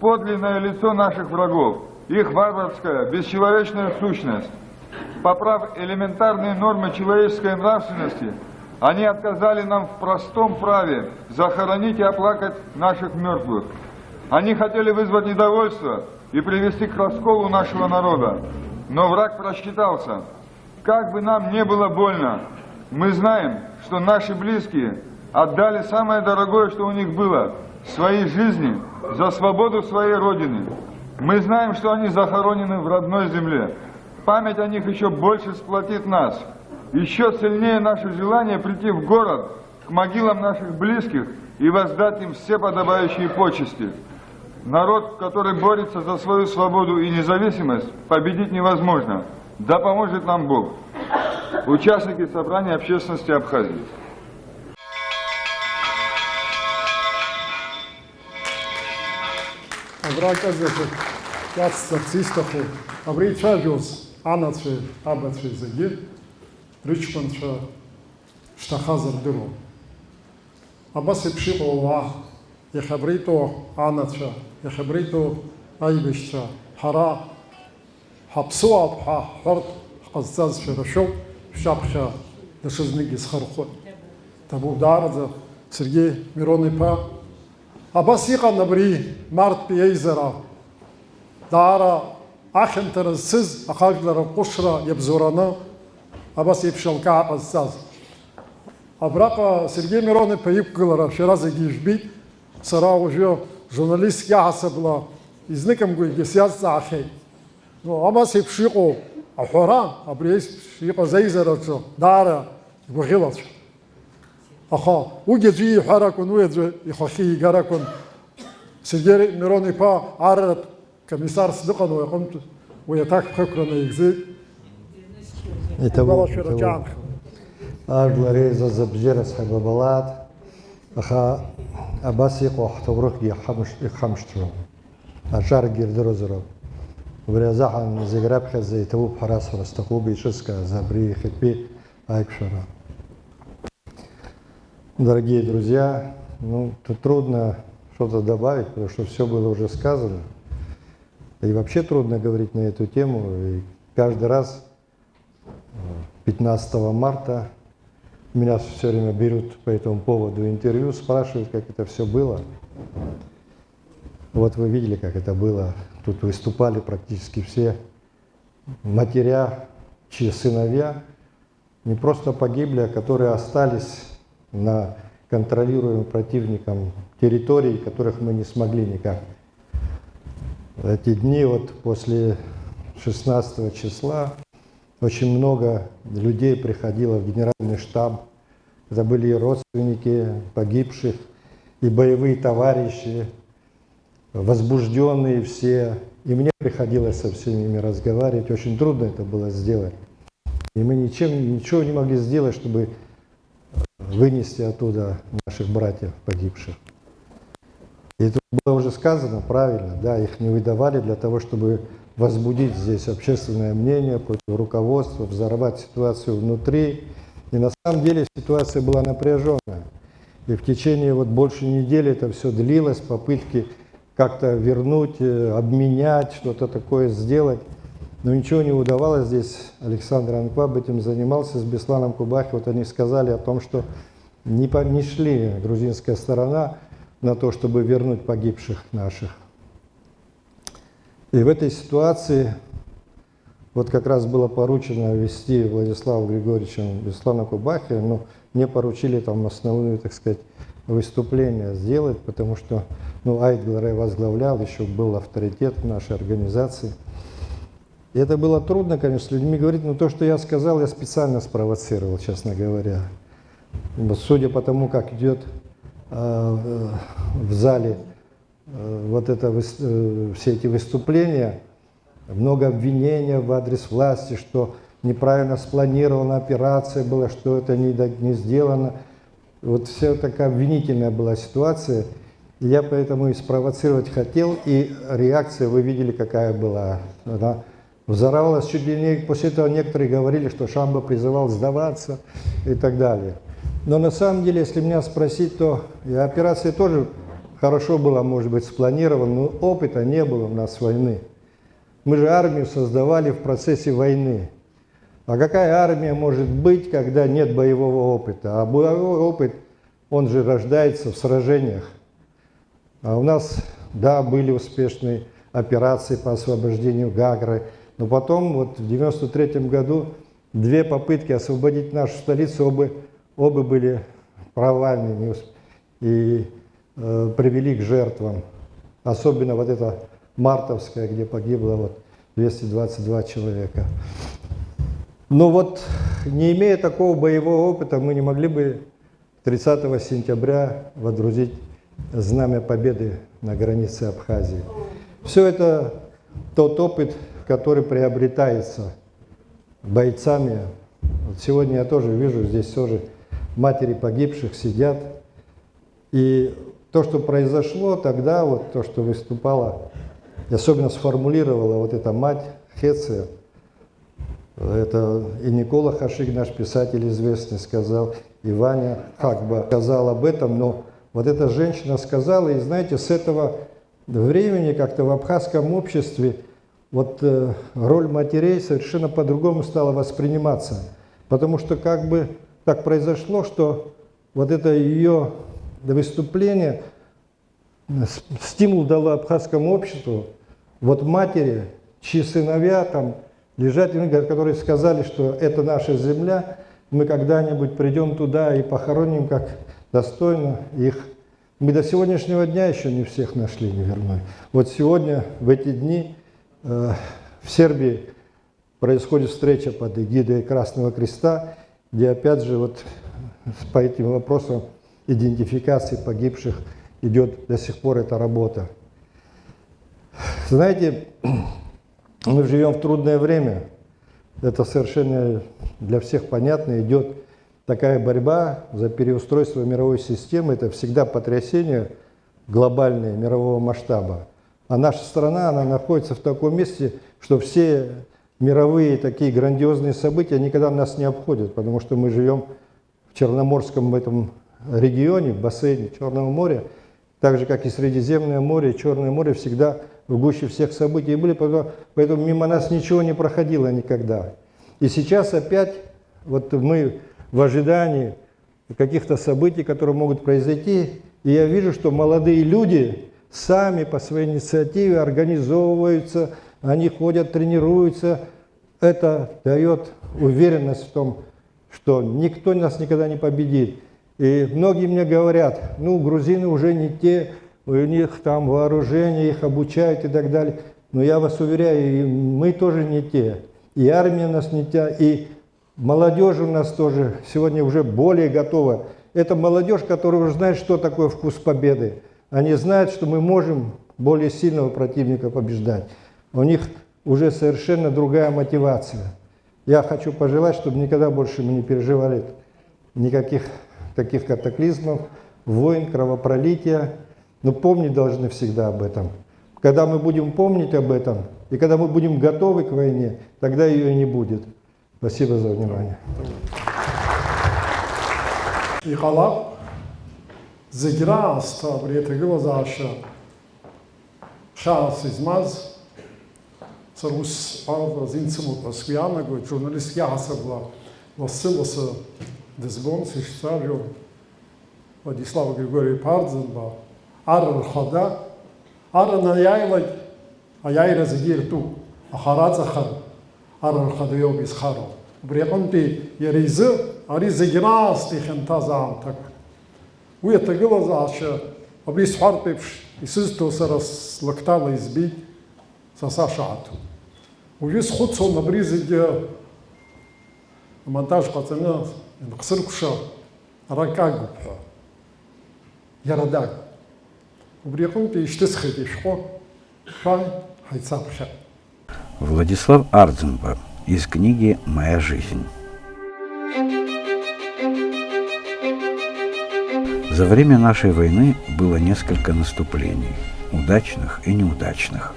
подлинное лицо наших врагов, их варварская, бесчеловечная сущность. Поправ элементарные нормы человеческой нравственности, они отказали нам в простом праве захоронить и оплакать наших мертвых. Они хотели вызвать недовольство и привести к расколу нашего народа. Но враг просчитался. Как бы нам не было больно, мы знаем, что наши близкие отдали самое дорогое, что у них было – своей жизни за свободу своей Родины. Мы знаем, что они захоронены в родной земле. Память о них еще больше сплотит нас. Еще сильнее наше желание прийти в город, к могилам наших близких и воздать им все подобающие почести. Народ, который борется за свою свободу и независимость, победить невозможно. Да поможет нам Бог. Участники собрания общественности Абхазии. Аграказефе яццистаху абричажос анацве абацве зеги ричконча штахазар дыро Абас ипшиҟоуа, иахьабреитәу анацәа, иахьабреитәу аибашьцәа, ҳара ҳаԥсуаауп ҳәа ҳҳәартә ҳҟазҵазшәа рашәоуп, шәшьаԥхьа даҽазныкгьы схырхәоит. Ҭабуп даараӡа Сергеи Мирон-иԥа. Абас иҟан абри марттәи еизара. Даара ахьанҭара зцыз ахаржәлара ҟәышра иабзоураны абас еиԥш еилкаа ҟазҵаз. Абраҟа Сергеи Мирон-иԥа иқәгылара шәара зегьы ижәбеит. Сара уажәы журналистк иаҳасабла изныкымкәагьы сиазҵаахьеит. Абас еиԥш иҟоу аҳәара, абри еиԥш иҟаз аизараҿы даара игәаӷьылацәа. Аха уигьы аӡәы ииҳәар акәын, уи аӡәы ихахьы игар акәын. Сергеи Мирон-иԥа арратә комиссарс дыҟан уи аҟынтә, уи аҭак ԥхықәра наигӡеит. Игәалашәара ҿаанхеит. Ажәлар еизаз абжьы бабалат, аха абас иҟоу ҳҭоурыхгьы ихамышҭроуп, аҿаргьы ирдыруазароуп. Убри азаҳан зегь раԥхьаӡа иҭабуп ҳара сара сҭахуп еиҿызкааз абри иахьатәи аиқәшәара. Дорогие друзья, тут трудно что-то добавить, потому что все было уже сказано. И вообще трудно говорить на эту тему. И каждый раз 15 марта меня все время берут по этому поводу интервью, спрашивают, как это все было. Вот вы видели, как это было. Тут выступали практически все матеря, чьи сыновья не просто погибли, а которые остались на контролируемым противником территории, которых мы не смогли никак. Эти дни вот после 16 числа очень много людей приходило в генеральный штаб. Это были и родственники погибших, и боевые товарищи, возбужденные все. И мне приходилось со всеми ими разговаривать. Очень трудно это было сделать. И мы ничего не могли сделать, чтобы вынести оттуда наших братьев погибших. И это было уже сказано правильно, да, их не выдавали для того, чтобы возбудить здесь общественное мнение против руководства, взорвать ситуацию внутри. И на самом деле ситуация была напряженная. И в течение вот больше недели это все длилось, попытки как-то вернуть, обменять, что-то такое сделать. Но ничего не удавалось здесь. Александр Анкваб этим занимался с Бесланом Кубахи. Вот они сказали о том, что не шли грузинская сторона на то, чтобы вернуть погибших наших. И в этой ситуации вот как раз было поручено вести Владиславу Григорьевичу Беслану Кубахи, но мне поручили там основную, так сказать, выступление сделать, потому что Айтгар я возглавлял, еще был авторитет в нашей организации. И это было трудно, конечно, с людьми говорить, но то, что я сказал, я специально спровоцировал, честно говоря. Судя по тому, как идет в зале вот это, все эти выступления, много обвинений в адрес власти, что неправильно спланирована операция была, что это не сделано. Вот вся такая обвинительная была ситуация. И я поэтому и спровоцировать хотел, и реакция, вы видели, какая была. Она взорвалась чуть ли не, после этого некоторые говорили, что Шамба призывал сдаваться и так далее. Но на самом деле, если меня спросить, то и операция тоже хорошо была, может быть, спланирована, но опыта не было у нас войны. Мы же армию создавали в процессе войны. А какая армия может быть, когда нет боевого опыта? А боевой опыт, он же рождается в сражениях. А у нас, да, были успешные операции по освобождению Гагры, но потом, вот в 1993 году, 2 попытки освободить нашу столицу, оба были провальными и привели к жертвам. Особенно вот эта мартовская, где погибло вот 222 человека. Но вот, не имея такого боевого опыта, мы не могли бы 30 сентября водрузить знамя победы на границе Абхазии. Все это тот опыт, который приобретается бойцами. Вот сегодня я тоже вижу, здесь тоже матери погибших сидят. И то, что произошло тогда, вот то, что выступала, и особенно сформулировала вот эта мать Хеция, Это и Никола Хашиг, наш писатель известный, сказал, и Ваня Хакба сказал об этом, но вот эта женщина сказала, и знаете, с этого времени как-то в абхазском обществе вот роль матерей совершенно по-другому стала восприниматься. Потому что как бы так произошло, что вот это ее выступление стимул дало абхазскому обществу, вот матери, чьи сыновья там лежат, которые сказали, что это наша земля, мы когда-нибудь придем туда и похороним как достойно их. Мы до сегодняшнего дня еще не всех нашли, не вернули. Вот сегодня, в эти дни, в Сербии происходит встреча под эгидой Красного Креста, где опять же вот по этим вопросам идентификации погибших идет до сих пор эта работа. Знаете, мы живем в трудное время. Это совершенно для всех понятно. Идет такая борьба за переустройство мировой системы. Это всегда потрясение глобальное, мирового масштаба. А наша страна, она находится в таком месте, что все мировые такие грандиозные события никогда нас не обходят, потому что мы живем в Черноморском этом регионе, в бассейне Черного моря, так же, как и Средиземное море, Черное море всегда в гуще всех событий были, поэтому мимо нас ничего не проходило никогда. И сейчас опять вот мы в ожидании каких-то событий, которые могут произойти, и я вижу, что молодые люди сами по своей инициативе организовываются, они ходят, тренируются. Это дает уверенность в том, что никто нас никогда не победит. И многие мне говорят, ну, грузины уже не те, у них там вооружение, их обучают и так далее. Но я вас уверяю, и мы тоже не те, и армия у нас не та, и молодежь у нас тоже сегодня уже более готова. Это молодежь, которая уже знает, что такое вкус победы. Они знают, что мы можем более сильного противника побеждать. У них уже совершенно другая мотивация. Я хочу пожелать, чтобы никогда больше мы не переживали никаких таких катаклизмов, войн, кровопролития. Но помнить должны всегда об этом. Когда мы будем помнить об этом, и когда мы будем готовы к войне, тогда ее и не будет. Спасибо за внимание. Иқалап зегра аста бретегила заша шанс измаз сарус пал зинцему пасвиана го журналист ясабла лосилоса дезбон сиштавио Владислав Григорьевич Пардзенба ар хода ар наяйлай аяйра зигирту ахарадзахар ар ходайо бисхаро бреконти яризы ари зиграс тихентазам так уятагила заша абис харпиш исызто сарас лактала избить сасашату увис худсон набризиге монтаж пацана нқсыркуша ракагупха ярадаг убреконти иштесхеди шхо шан хайцапша. Владислав Ардзенба из книги «Моя жизнь». За время нашей войны было несколько наступлений, удачных и неудачных.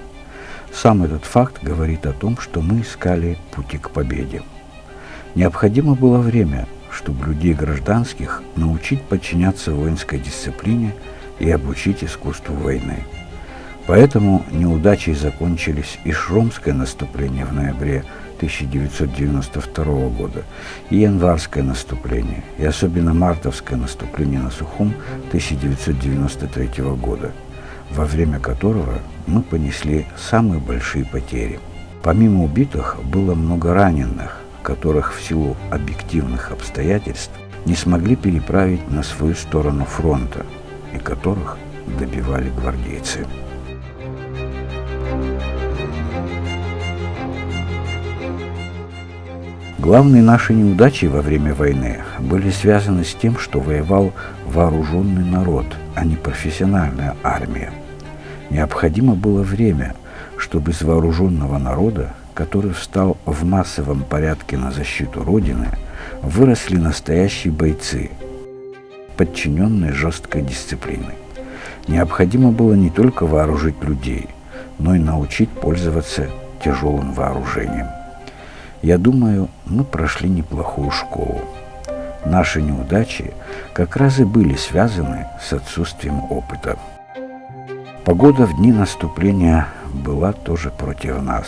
Сам этот факт говорит о том, что мы искали пути к победе. Необходимо было время, чтобы людей гражданских научить подчиняться воинской дисциплине и обучить искусству войны. Поэтому неудачей закончились и Шромское наступление в ноябре 1992 года, и Январское наступление, и особенно Мартовское наступление на Сухум 1993 года, во время которого мы понесли самые большие потери. Помимо убитых было много раненых, которых в силу объективных обстоятельств не смогли переправить на свою сторону фронта и которых добивали гвардейцы. Главные наши неудачи во время войны были связаны с тем, что воевал вооруженный народ, а не профессиональная армия. Необходимо было время, чтобы из вооруженного народа, который встал в массовом порядке на защиту Родины, выросли настоящие бойцы, подчиненные жесткой дисциплиной. Необходимо было не только вооружить людей, но и научить пользоваться тяжелым вооружением. Я думаю, мы прошли неплохую школу. Наши неудачи как раз и были связаны с отсутствием опыта. Погода в дни наступления была тоже против нас,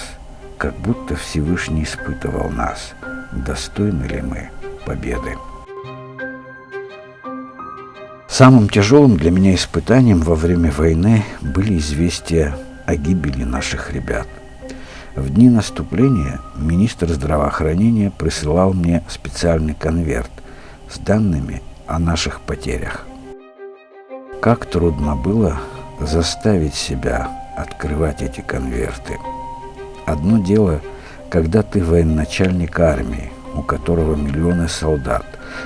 как будто Всевышний испытывал нас, достойны ли мы победы. Самым тяжелым для меня испытанием во время войны были известия о гибели наших ребят. В дни наступления министр здравоохранения присылал мне специальный конверт с данными о наших потерях. Как трудно было заставить себя открывать эти конверты. Одно дело, когда ты военачальник армии, у которого миллионы солдат,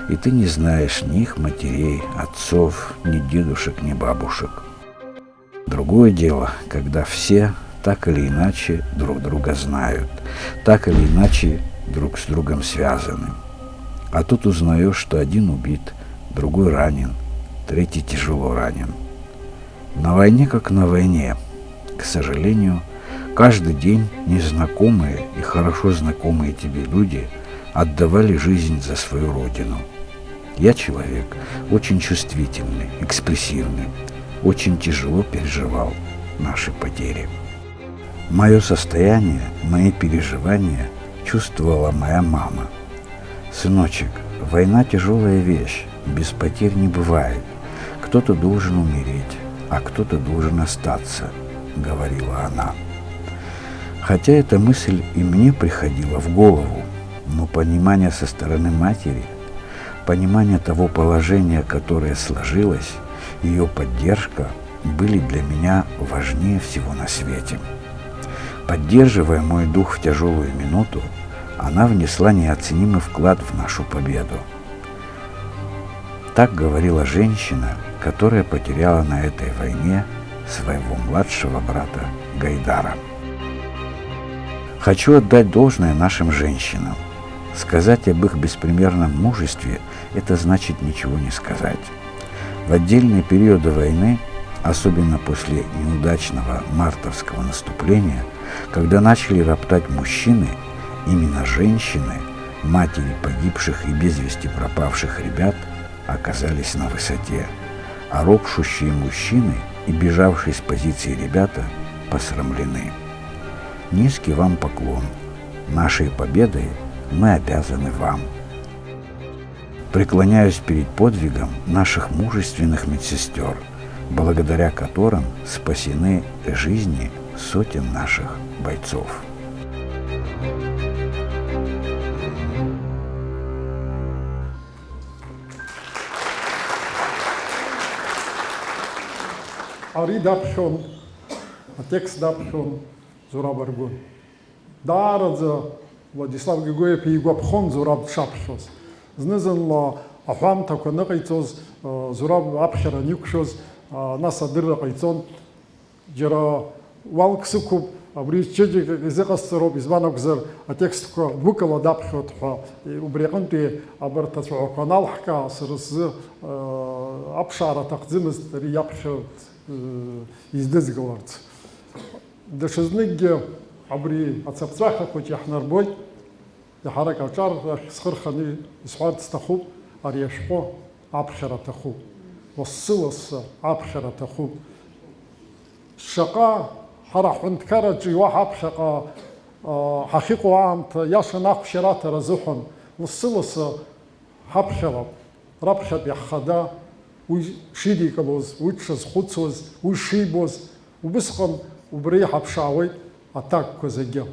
и ты не знаешь ни их матерей, отцов, ни дедушек, ни бабушек. Другое дело, когда все так или иначе друг друга знают, так или иначе друг с другом связаны. А тут узнаешь, что один убит, другой ранен, третий тяжело ранен. На войне как на войне. К сожалению, каждый день незнакомые и хорошо знакомые тебе люди отдавали жизнь за свою родину. Я человек очень чувствительный, экспрессивный, очень тяжело переживал наши потери. Мое состояние, мои переживания чувствовала моя мама. «Сыночек, война тяжелая вещь, без потерь не бывает. Кто-то должен умереть, а кто-то должен остаться», — говорила она. Хотя эта мысль и мне приходила в голову, но понимание со стороны матери, понимание того положения, которое сложилось, ее поддержка были для меня важнее всего на свете. Поддерживая мой дух в тяжелую минуту, она внесла неоценимый вклад в нашу победу. Так говорила женщина, которая потеряла на этой войне своего младшего брата Гайдара. Хочу отдать должное нашим женщинам. Сказать об их беспримерном мужестве – это значит ничего не сказать. В отдельные периоды войны, особенно после неудачного мартовского наступления, когда начали роптать мужчины, именно женщины, матери погибших и без вести пропавших ребят, оказались на высоте, а ропщущие мужчины и бежавшие с позиции ребята посрамлены. Низкий вам поклон. Нашей победой мы обязаны вам. Преклоняюсь перед подвигом наших мужественных медсестер, благодаря которым спасены жизни сотен наших бойцов. Ари дапшон, текст дапшон Зураб Аргун. Дарадза Владислав Григорьев игуапхон Зураб шапшос. Знезенла ахвамтако накайцоз Зураб апхера нюкшоз нас адырра кайцон жара валксукуб абрис чеджик изекастероб избанакзер текстко букала дапшот убреканти абартацо канал хка сырсы апшара тақзимыз рияпшот издезгаларц. Дашизнеге абри ацапцаха хоть яхнарбой яхарак авчар схырхани исхарт стахуб ариешпо апшара тахуб والصلص عبشرة تخوب شقا حرحنت كرجي واحد شقا حقيقة عامت ياشن عبشرة رزحن والصلص حبشرة ربشة يحدا وشيدي كلوز ويتشز خدسوز وشيبوز وبسقن وبريح بشاوي أتاك كوزيجا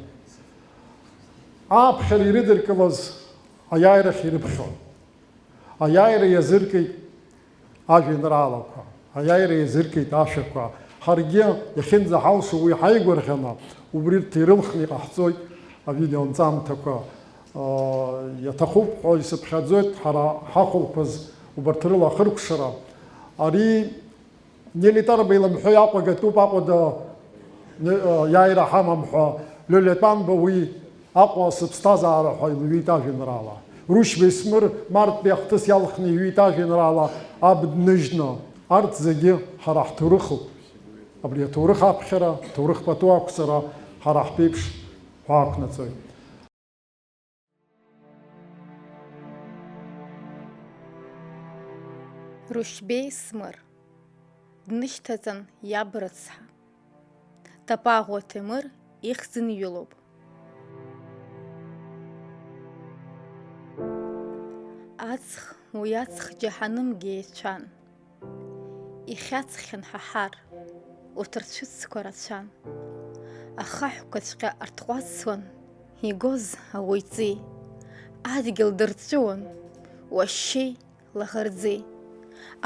عبشر يريد الكلوز عياير خيربشون عياير يزركي أجنرالك هيايري زركي تاشكوا خارجيا يخين زحوس ويحيقور خنا وبريد تيرلخني قحصوي أبيدي أنزام تكوا يتخوب حويس بخزوت حرا حقل بز وبرترلا خرق شرا أري نيلي تربي لمحو يعقو قتوب عقو دا يايرا حمام حو لولتان بوي أقوى سبستازا على حوي بويتا جنرالا روش بسمر مرت بيختس يالخني ويتا جنرالا عبد نجنا أرض زجي حرح تورخو أبري تورخ أبخرا تورخ بتوع كسرا حرح بيبش حاكنا تسوي Рушьбеи Смыр, днышьҭаҵан иаб рыцҳа, Тапаӷәа Ҭемыр ихьӡын иҩылоуп. Аҵх, уи аҵх џьаҳанымгьы еицәан, ихьаҵхьан ҳаҳар, урҭ рцәыцқәа рацәан, ахаҳәқәаҵәҟьа артҟәацуан, игоз ауаҩҵеи, адгьыл дырҵәыуан, уашьшьеи лаӷырӡеи.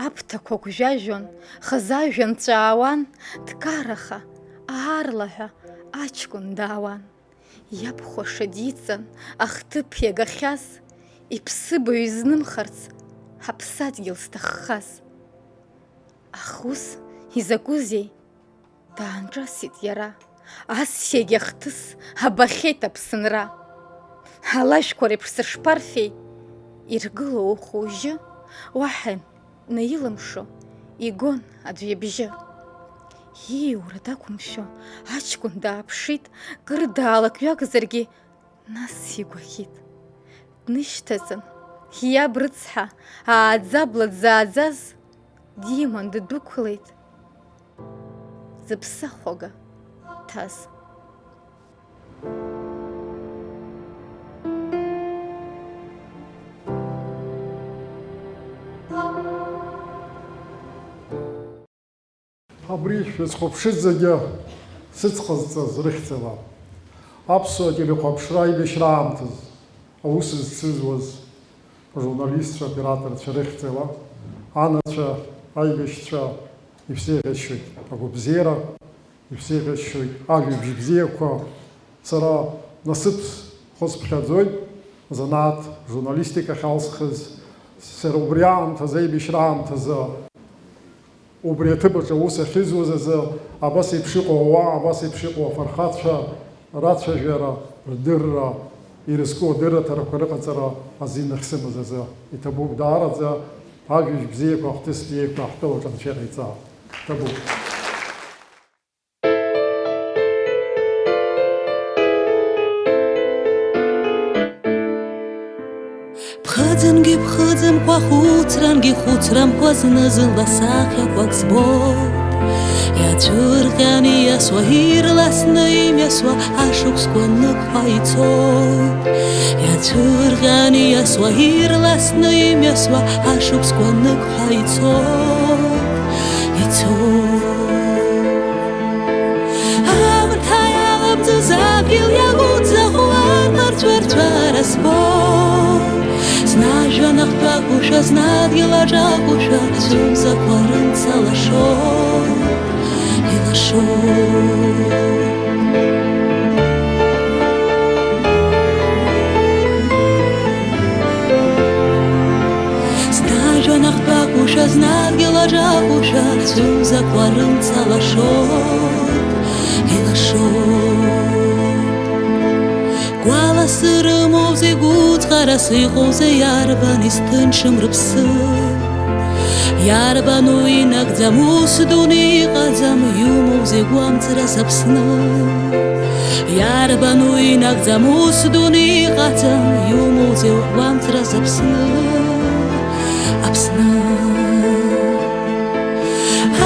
Аԥҭақәа гәжәажәон, хазажәа нҵәаауан, дкараха, аарлаҳәа аҷкәын даауан. Иабхәаша диҵан, ахҭыԥ иагахьаз, иԥсыбаҩ изнымхарц, ҳаԥсадгьыл зҭаххаз. Ах, ус изакәызеи? Даанҿасит иара, ассиагь ахҭыс абахьеит Аԥсынра. Алажәқәа реиԥш сышԥарфеи, иргыло ухәыжьы, уаҳа наилымшо, игон аӡә ибжьы. Ииура дақәымшәо, аҷкәын дааԥшит, кыр даалак-ҩакзаргьы, нас игәаӷьит. Днышьҭаҵан, иаб рыцҳа, ааӡабла дзааӡаз, диман ддәықәлеит, зыԥсахәага ҭаз. Абри шәызхәаԥшыз зегьы сыҵҟазҵаз рыхьӡала. Аԥсуа телехәаԥшра аибашьра аамҭаз аус зцызуаз ажурналистцәа, операторцәа рыхьӡала, анацәа, аибашьцәа ивсеиӷьасшьоит агәабзиара, ивсеиӷьасшьоит ажәабжь бзиақәа. Сара насыԥс хәыцԥхьаӡоит занааҭ журналистикахь алсхыз, сара убри аамҭазы, аибашьра аамҭазы убри аҭыԥаҿ аус ахьызуаз азы абас еиԥш иҟоу ауаа, абас еиԥш иҟоу афырхацәа рацәажәара, рдырра, ирызку адырраҭарақәа рыҟаҵара азин ахьсымаз азы иҭабуп даараӡа ажәабжь бзиақәа, ахҭыс бзиақәа ҳтәылаҿ анцәа иҟаиҵаа. Иҭабуп. Ԥхыӡынгьы ԥхыӡымкәа, хәыцрангьы хәыцрамкәа, зны-зынла сахьақәак збоит. Иацәырҟьан ииасуа, ирласны имҩасуа, ашықәсқәа ныҟәа ицоит. Иацәырҟьан ииасуа, ирласны имҩасуа, ашықәсқәа ныҟәа ицоит. Аамҭа иаламӡыз адгьыл иагәыҵахуан, мырҵәарҵәара збоит. Знажәа нахҭәагәышьа, знадгьыл аҿагәышьа, цәымзақәа рымца лашоит, илашоит. Знажәа нахҭәагәышьа, знадгьыл аҿагәышьа, цәымзақәа рымца лашоит, илашоит. Гәаласы рымоу зегь гәыҵҟарас иҟоузеи, иарбан изҭынчым рыԥсы. Иарбан уи инагӡам, ус дуны иҟаӡам, иумоу зегь гәамҵрас Аԥсны. Иарбан уи инагӡам, ус дуны иҟаӡам, иумоу зегь гәамҵрас Аԥсны. Аԥсны.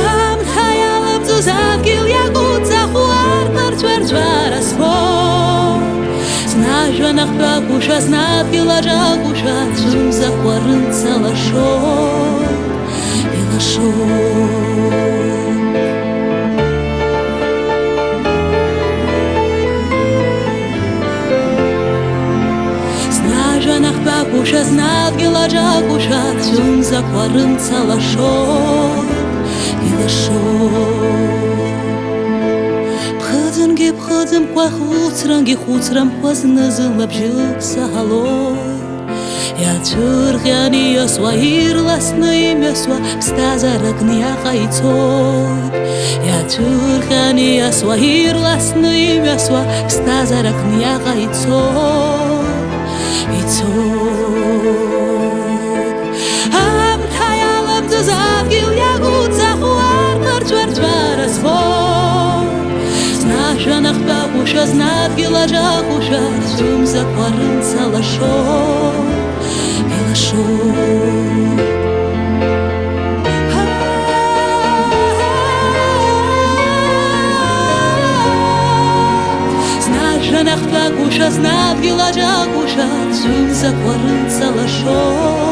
Аамҭа иаламӡыз адгьыл иагәыҵахуан, мырҵәарҵәара збоит. Знажәа нахҭәагәышьа, знадгьыл аҿагәышьа, цәымзақәа рымца лашоит, илашоит. Знажәа нахҭәагәышьа, знадгьыл аҿагәышьа, цәымзақәа рымца лашоит, илашоит. Ԥхыӡынгьы ԥхыӡымкәа, хәыцрангьы хәыцрамкәа, зны-зынла бжьык саҳалоит. Иацәырҟьан ииасуа, ирласны имҩасуа, ԥсҭазаарак ниаҟа ицоит. Иацәырҟьан ииасуа, ирласны имҩасуа, ԥсҭазаарак ниаҟа ицоит, ицоит. Аамҭа иаламӡыз адгьыл иагәыҵахуан, мырҵәарҵәара збоит. Знажәа нахҭәагәышьа, знадгьыл аҿагәышьа, цәымзақәа рымца лашоит, илашоит. Шазнавгила джагуша, цум закварынца лашо.